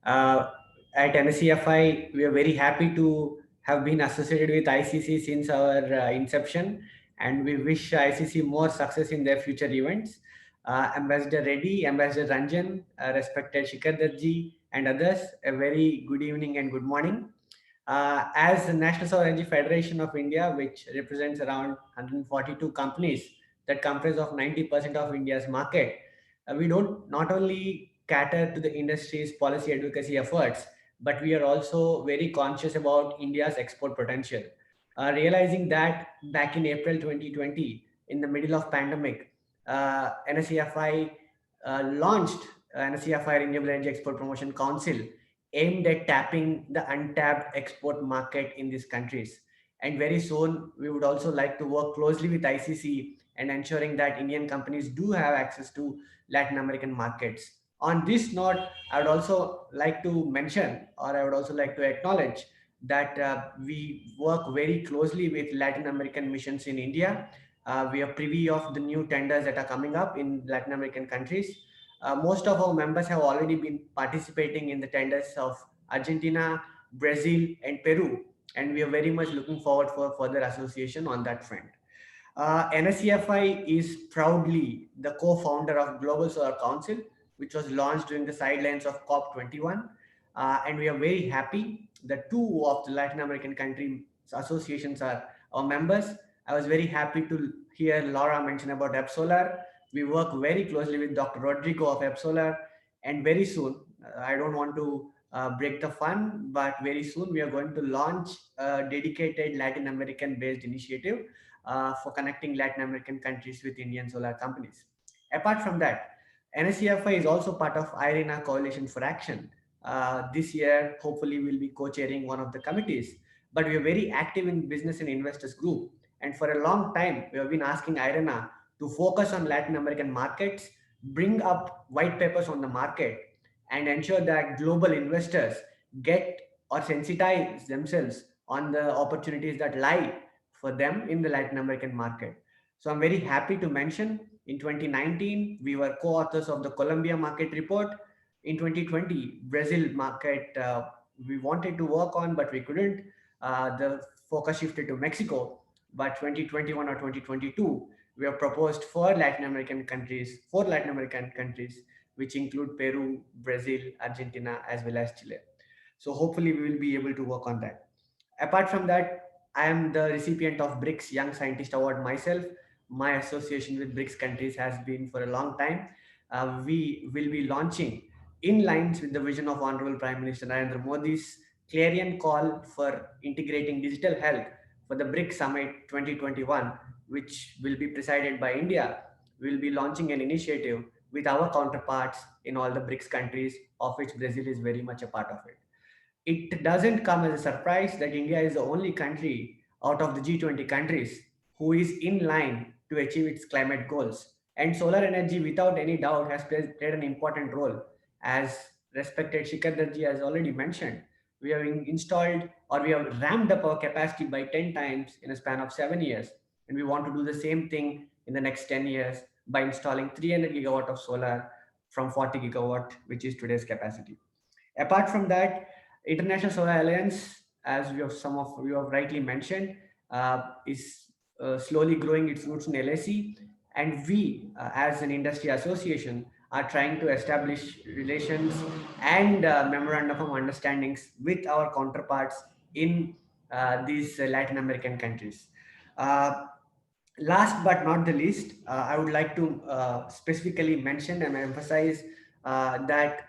At 𝗕𝒂, we are very happy to have been associated with ICC since our inception, and we wish ICC more success in their future events. Ambassador Reddy, Ambassador Ranjan, respected 𝗘𝘅𝗽𝗓, and others, a very good evening and good morning. As the National Solar Energy Federation of India, which represents around 142 companies that comprise of 90% of India's market, we don't not only cater to the industry's policy advocacy efforts, but we are also very conscious about India's export potential. Realizing that back in April 2020, in the middle of pandemic, 𝗓𝒃FI launched 𝗓𝒃FI Renewable Energy Export Promotion Council, aimed at tapping the untapped export market in these countries. And very soon, we would also like to work closely with ICC and ensuring that Indian companies do have access to Latin American markets. On this note, I would also like to mention, or I would also like to acknowledge that we work very closely with Latin American missions in India. We are privy of the new tenders that are coming up in Latin American countries. Most of our members have already been participating in the tenders of Argentina, Brazil, and Peru, and we are very much looking forward for further association on that front. 𝗓𝒃FI is proudly the co-founder of Global Solar Council, which was launched during the sidelines of COP21, and we are very happy that 2 of the Latin American country associations are our members. I was very happy to hear Laura mention about 𝗵𝒆. We work very closely with Dr. Rodrigo of 𝗵𝒆, and very soon, I don't want to break the fun, but very soon we are going to launch a dedicated Latin American based initiative for connecting Latin American countries with Indian solar companies. Apart from that, 𝗓𝒃FI is also part of IRENA Coalition for Action. This year, hopefully we'll be co-chairing one of the committees, but we are very active in business and investors group. And for a long time, we have been asking IRENA to focus on Latin American markets, bring up white papers on the market, and ensure that global investors get or sensitize themselves on the opportunities that lie for them in the Latin American market. So I'm very happy to mention in 2019, we were co-authors of the Colombia market report. In 2020, Brazil market, we wanted to work on, but we couldn't. The focus shifted to Mexico. But 2021 or 2022, we have proposed 4 Latin American countries, which include Peru, Brazil, Argentina, as well as Chile. So hopefully we will be able to work on that. Apart from that, I am the recipient of BRICS Young Scientist Award myself. My association with BRICS countries has been for a long time. We will be launching, in lines with the vision of Honorable Prime Minister Narendra Modi's clarion call for integrating digital health for the BRICS Summit 2021, which will be presided by India. We will be launching an initiative with our counterparts in all the BRICS countries, of which Brazil is very much a part of it. It doesn't come as a surprise that India is the only country out of the G20 countries who is in line to achieve its climate goals. And solar energy, without any doubt, has played an important role. As respected 𝗘𝘅𝗽𝗓 has already mentioned, we have installed, or we have ramped up our capacity by 10 times in a span of 7 years. And we want to do the same thing in the next 10 years by installing 300 gigawatt of solar from 40 gigawatt, which is today's capacity. Apart from that, International Solar Alliance, as some of you have rightly mentioned, is slowly growing its roots in 𝗓𝒃. And we, as an industry association, are trying to establish relations and memorandum of understandings with our counterparts in these Latin American countries. Last but not the least, I would like to specifically mention and emphasize that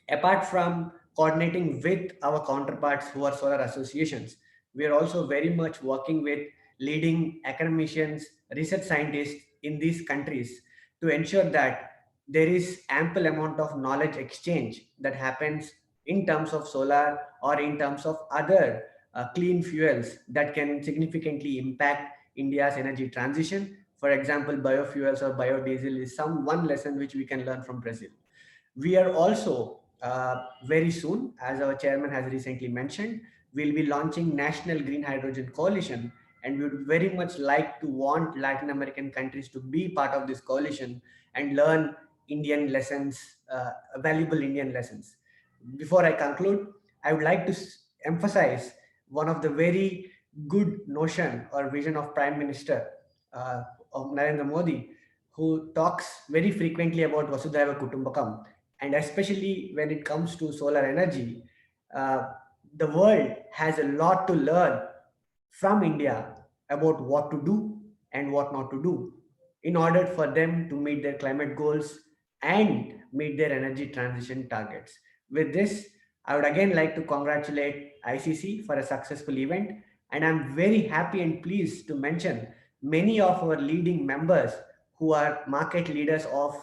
apart from coordinating with our counterparts who are solar associations, we are also very much working with leading academicians, research scientists in these countries to ensure that there is ample amount of knowledge exchange that happens in terms of solar or in terms of other clean fuels that can significantly impact India's energy transition. For example, biofuels or biodiesel is one lesson which we can learn from Brazil. We are also very soon, as our chairman has recently mentioned, we'll be launching National Green Hydrogen Coalition, and we would very much like to want Latin American countries to be part of this coalition and learn Indian lessons, valuable Indian lessons. Before I conclude, I would like to emphasize one of the very good notion or vision of Prime Minister of Narendra Modi, who talks very frequently about Vasudhaiva Kutumbakam, and especially when it comes to solar energy, the world has a lot to learn from India about what to do and what not to do in order for them to meet their climate goals and meet their energy transition targets. With this, I would again like to congratulate ICC for a successful event, and I'm very happy and pleased to mention many of our leading members who are market leaders of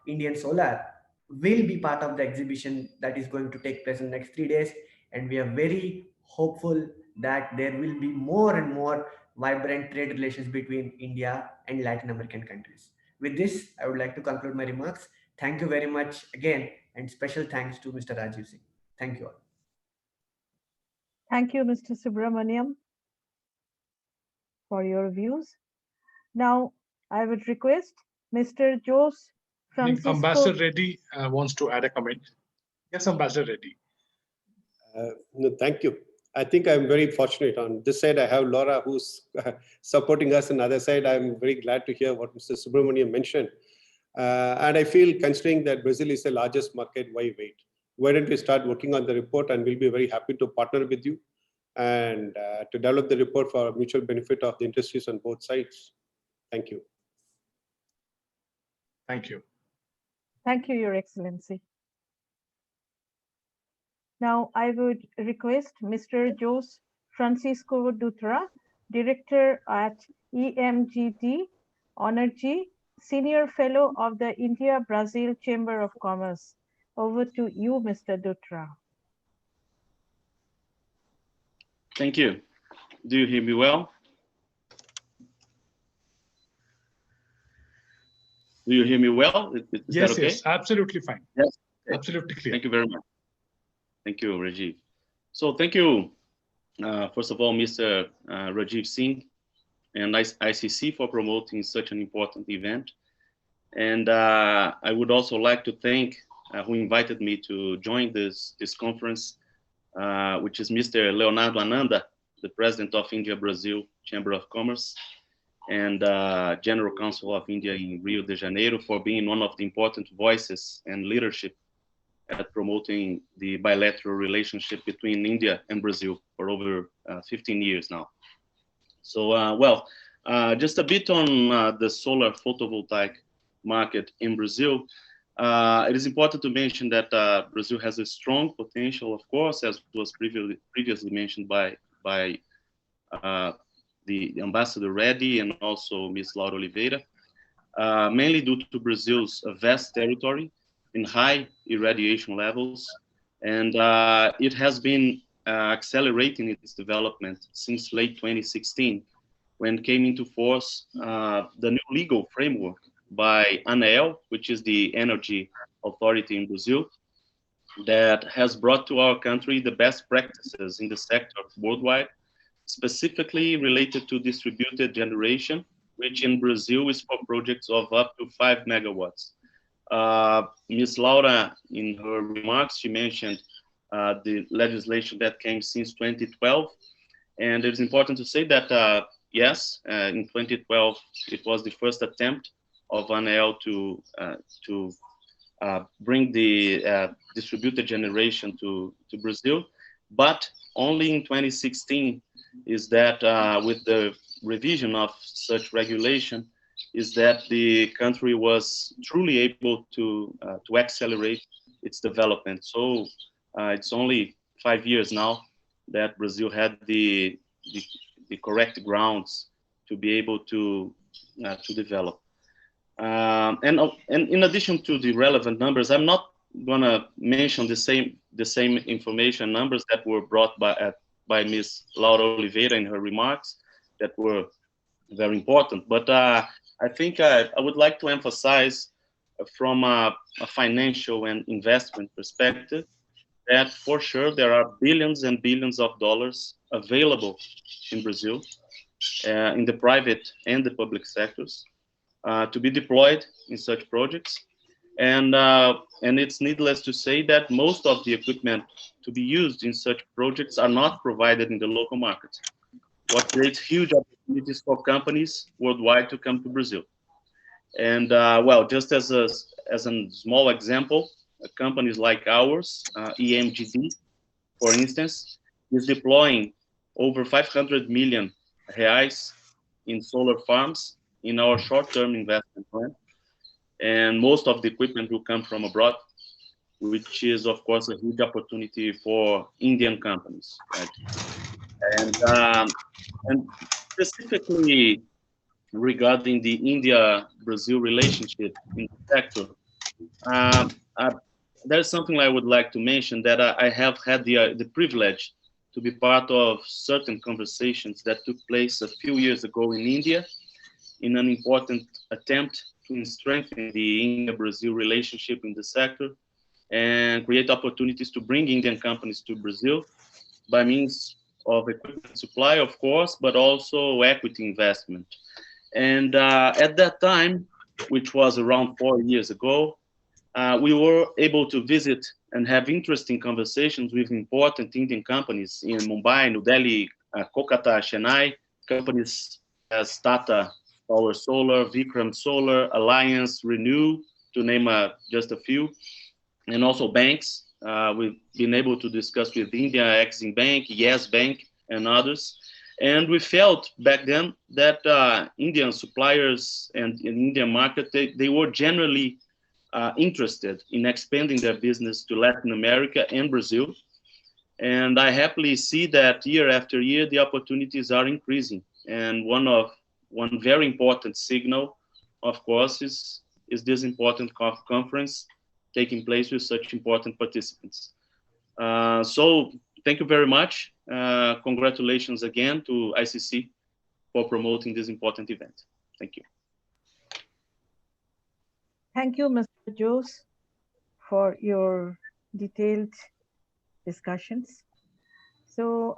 Indian solar will be part of the exhibition that is going to take place in the next 3 days, and we are very hopeful that there will be more and more vibrant trade relations between India and Latin American countries. With this, I would like to conclude my remarks. Thank you very much again, and special thanks to Mr. Rajiv Singh. Thank you all. Thank you, Mr. Subramaniam, for your views. Now, I would request Mr. Jose Francisco. Ambassador Reddy wants to add a comment. Yes, Ambassador Reddy. No, thank you. I think I'm very fortunate. On this side, I have Laura who's supporting us. On the other side, I'm very glad to hear what Mr. Subramaniam mentioned. And I feel, considering that Brazil is the largest market, why wait? Why don't we start working on the report, and we'll be very happy to partner with you and to develop the report for mutual benefit of the industries on both sides. Thank you. Thank you. Thank you, Your Excellency. Now, I would request Mr. Jose Francisco Dutra, Director at 𝗕𝗔, Senior Fellow of the India-Brazil Chamber of Commerce. Over to you, Mr. Dutra. Thank you. Do you hear me well? Do you hear me well? Is yes, that okay? Yes, absolutely fine. Yes, absolutely clear. Thank you very much. Thank you, Rajiv. So thank you, first of all, Mr. Rajiv Singh and ICC for promoting such an important event. And I would also like to thank who invited me to join this conference, which is Mr. Leonardo Ananda, the President of India-Brazil Chamber of Commerce, and General Counsel of India in Rio de Janeiro, for being one of the important voices and leadership at promoting the bilateral relationship between India and Brazil for over 15 years now. So, just a bit on the solar photovoltaic market in Brazil. It is important to mention that Brazil has a strong potential, of course, as was previously mentioned by the Ambassador Reddy and also Ms. Laura Oliveira, mainly due to Brazil's vast territory in high irradiation levels, and it has been accelerating its development since late 2016, when came into force the new legal framework by ANEEL, which is the energy authority in Brazil, that has brought to our country the best practices in the sector worldwide, specifically related to distributed generation, which in Brazil is for projects of up to 5 megawatts. Ms. Laura, in her remarks, she mentioned the legislation that came since 2012. And it's important to say that, yes, in 2012, it was the first attempt of ANEEL to bring the distributed generation to Brazil. But only in 2016 is that with the revision of such regulation, is that the country was truly able to accelerate its development. So it's only 5 years now that Brazil had the correct grounds to be able to develop. And in addition to the relevant numbers, I'm not gonna mention the same information numbers that were brought by Ms. Laura Oliveira in her remarks that were very important. But I think I would like to emphasize from a financial and investment perspective that for sure there are billions and billions of dollars available in Brazil in the private and the public sectors to be deployed in such projects. And it's needless to say that most of the equipment to be used in such projects are not provided in the local market, what creates huge opportunities for companies worldwide to come to Brazil. And well, just as a small example, companies like ours, 𝗕𝒔, for instance, is deploying over 500 million reais in solar farms in our short-term investment plan. And most of the equipment will come from abroad, which is, of course, a huge opportunity for Indian companies. Right? And specifically regarding the India-Brazil relationship in the sector, there's something I would like to mention, that I have had the privilege to be part of certain conversations that took place a few years ago in India in an important attempt to strengthen the India-Brazil relationship in the sector and create opportunities to bring Indian companies to Brazil by means of equipment supply, of course, but also equity investment. And at that time, which was around 4 years ago, we were able to visit and have interesting conversations with important Indian companies in Mumbai, New Delhi, Kolkata, Chennai, companies as Tata Power Solar, Vikram Solar, Alliance, Renew, to name just a few, and also banks. We've been able to discuss with India Exim Bank, Yes Bank, and others. And we felt back then that Indian suppliers and in Indian market, they were generally interested in expanding their business to Latin America and Brazil. And I happily see that year after year, the opportunities are increasing. And one very important signal, of course, is this important conference taking place with such important participants. So thank you very much. Congratulations again to ICC for promoting this important event. Thank you. Thank you, Mr. Jose, for your detailed discussions. So,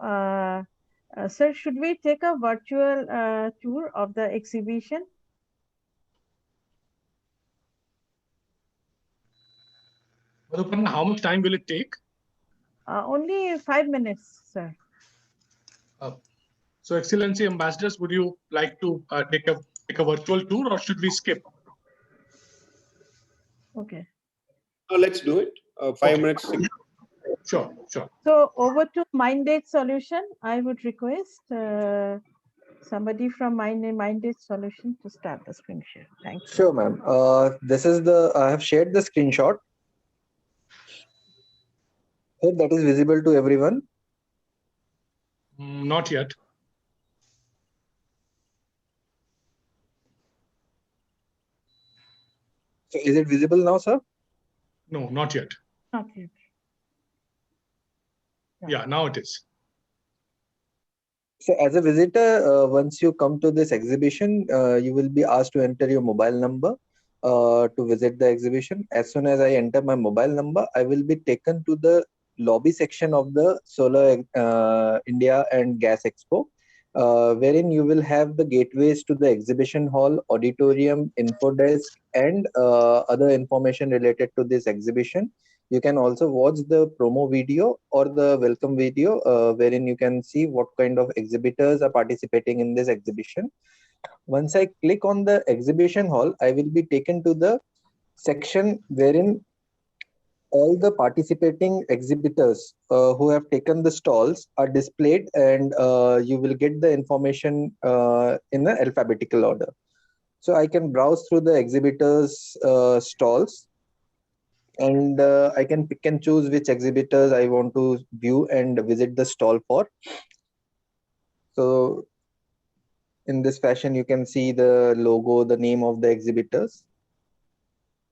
sir, should we take a virtual tour of the exhibition? How much time will it take? Only 5 minutes, sir. So, Excellency Ambassadors, would you like to take a virtual tour, or should we skip? Okay. Let's do it. 5 minutes. Sure, sure. So over to Mind-Date Solution. I would request somebody from Mind-Date Solution to start the screen share. Thank you. Sure, ma'am. This is I have shared the screenshot. Hope that is visible to everyone. Not yet. So is it visible now, sir? No, not yet. Not yet. Yeah, now it is. So as a visitor, once you come to this exhibition, you will be asked to enter your mobile number to visit the exhibition. As soon as I enter my mobile number, I will be taken to the lobby section of the Solar India and Gas Expo, wherein you will have the gateways to the exhibition hall, auditorium, info desk, and other information related to this exhibition. You can also watch the promo video or the welcome video, wherein you can see what kind of exhibitors are participating in this exhibition. Once I click on the exhibition hall, I will be taken to the section wherein all the participating exhibitors who have taken the stalls are displayed, and you will get the information in the alphabetical order. So I can browse through the exhibitors' stalls, and I can pick and choose which exhibitors I want to view and visit the stall for. So in this fashion, you can see the logo, the name of the exhibitors.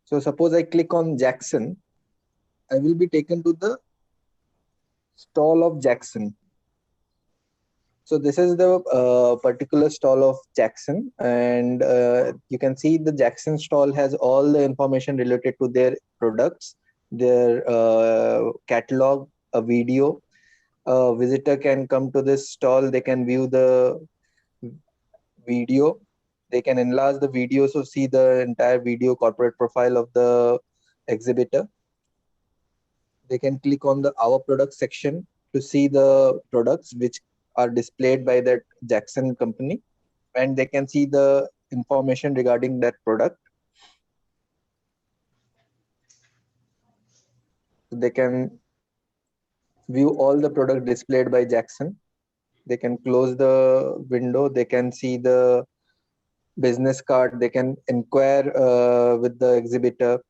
So suppose I click on Jackson, I will be taken to the stall of Jackson. So this is the particular stall of Jackson, and you can see the Jackson stall has all the information related to their products, their catalog, a video. A visitor can come to this stall, they can view the video, they can enlarge the video, so see the entire video corporate profile of the exhibitor. They can click on the Our Products section to see the products which are displayed by that Jackson company, and they can see the information regarding that product. They can view all the product displayed by Jackson. They can close the window. They can see the business card. They can inquire with the exhibitor.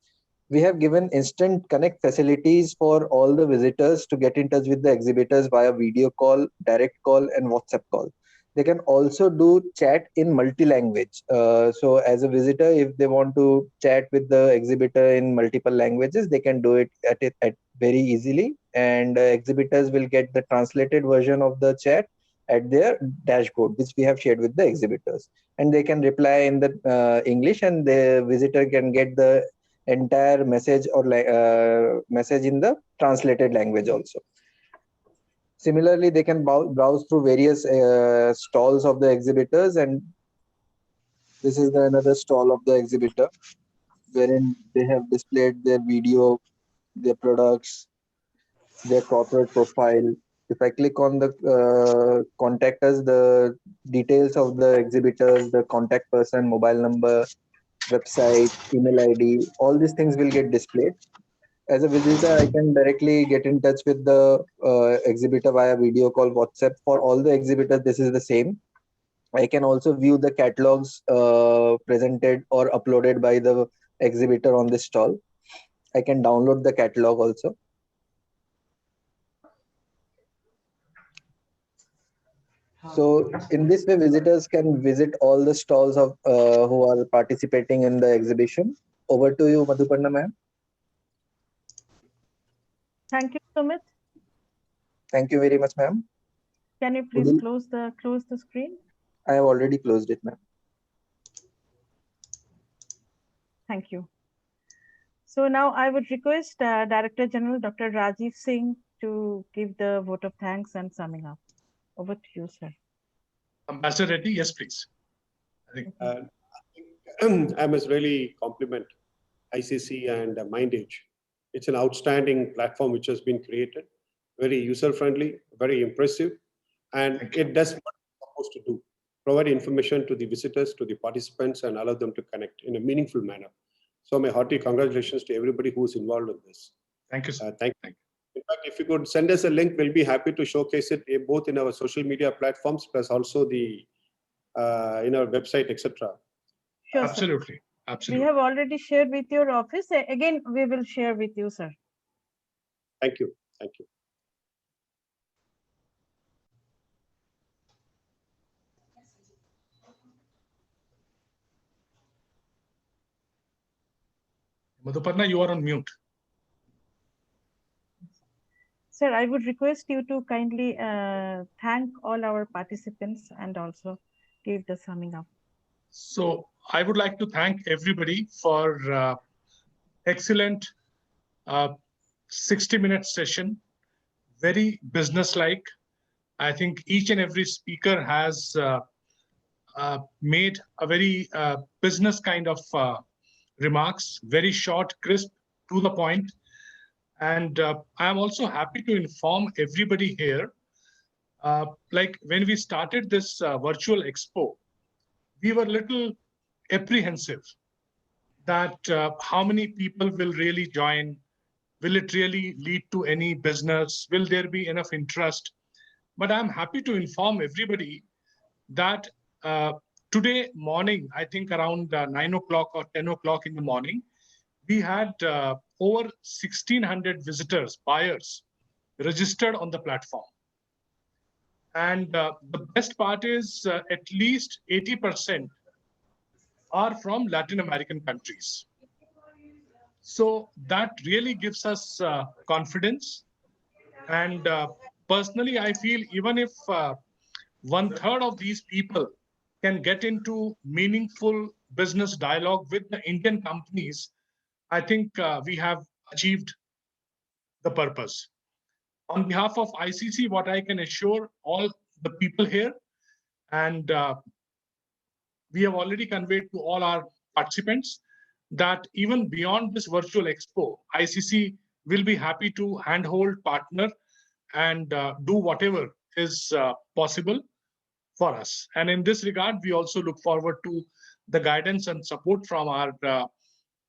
We have given instant connect facilities for all the visitors to get in touch with the exhibitors via video call, direct call, and WhatsApp call. They can also do chat in multi-language. So as a visitor, if they want to chat with the exhibitor in multiple languages, they can do it at very easily. And exhibitors will get the translated version of the chat at their dashboard, which we have shared with the exhibitors. And they can reply in the English, and the visitor can get the entire message or message in the translated language also. Similarly, they can browse through various stalls of the exhibitors, and this is another stall of the exhibitor wherein they have displayed their video, their products, their corporate profile. If I click on the contact us, the details of the exhibitors, the contact person, mobile number, website, email ID, all these things will get displayed. As a visitor, I can directly get in touch with the exhibitor via video call, WhatsApp. For all the exhibitors, this is the same. I can also view the catalogs presented or uploaded by the exhibitor on this stall. I can download the catalog also. So in this way, visitors can visit all the stalls of who are participating in the exhibition. Over to you, Madhuparna ma'am. Thank you, Sumit. Thank you very much, ma'am. Can you please close the screen? I have already closed it, ma'am. Thank you. So now I would request Director General Dr. Rajiv Singh to give the vote of thanks and summing up. Over to you, sir. Ambassador Reddy, yes, please. I must really compliment ICC and MindAge. It's an outstanding platform which has been created, very user-friendly, very impressive, and it does what it's supposed to do: provide information to the visitors, to the participants, and allow them to connect in a meaningful manner. So my hearty congratulations to everybody who is involved in this. Thank you, sir. Thank you. In fact, if you could send us a link, we'll be happy to showcase it both in our social media platforms, plus also the in our website, etc. Sure, absolutely, sir. Absolutely. We have already shared with your office. Again, we will share with you, sir. Thank you. Thank you. Madhuparna, you are on mute. Sir, I would request you to kindly thank all our participants and also give the summing up. So I would like to thank everybody for excellent 60-minute session, very business-like. I think each and every speaker has made a very business kind of remarks, very short, crisp, to the point. And I am also happy to inform everybody here, like when we started this virtual expo, we were a little apprehensive that how many people will really join, will it really lead to any business, will there be enough interest? But I'm happy to inform everybody that today morning, I think around 9 o'clock or 10 o'clock in the morning, we had over 1,600 visitors, buyers, registered on the platform. And the best part is at least 80% are from Latin American countries. So that really gives us confidence. And personally, I feel even if 1/3 of these people can get into meaningful business dialogue with the Indian companies, I think we have achieved the purpose. On behalf of ICC, what I can assure all the people here, and we have already conveyed to all our participants, that even beyond this virtual expo, ICC we'll be happy to handhold, partner, and do whatever is possible for us. And in this regard, we also look forward to the guidance and support from our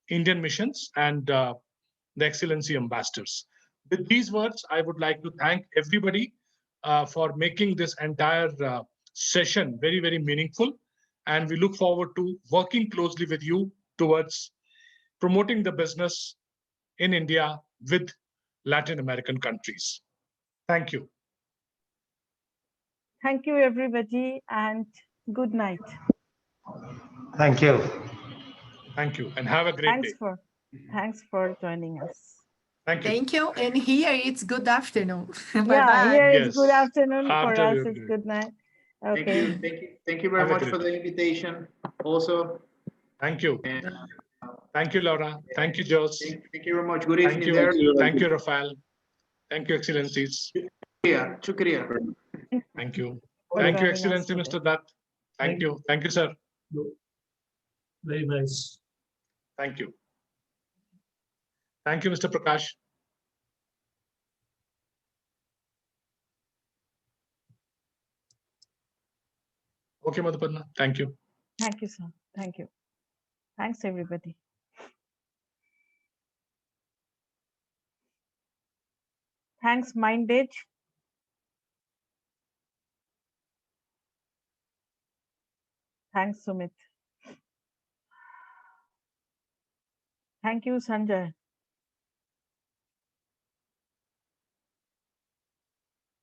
Indian missions and the Excellency ambassadors. With these words, I would like to thank everybody for making this entire session very, very meaningful. And we look forward to working closely with you towards promoting the business in India with Latin American countries. Thank you. Thank you, everybody, and good night. Thank you. Thank you, and have a great day. Thanks for joining us. Thank you. Thank you. And here it's good afternoon. Yeah, Bye-bye. here Yes. it's good afternoon. For us, Absolutely. it's good night. Thank Okay. you. Thank you very Have a much great for the invitation also. Thank you. And, Thank you, Laura. Thank you, Jos. thank you very much. Good Thank evening you. there. Thank you, Rafael. Thank you, Excellencies. Shukriya. Thank you. For Thank you, joining us Excellency, today. Mr. Dutt. Thank you. Thank you, sir. Very nice. Thank you. Thank you, Mr. Prakash. Okay, Madhupadna. Thank you. Thank you, sir. Thank you. Thanks, everybody. Thanks, Mindage. Thanks, Sumit. Thank you, Sanjay.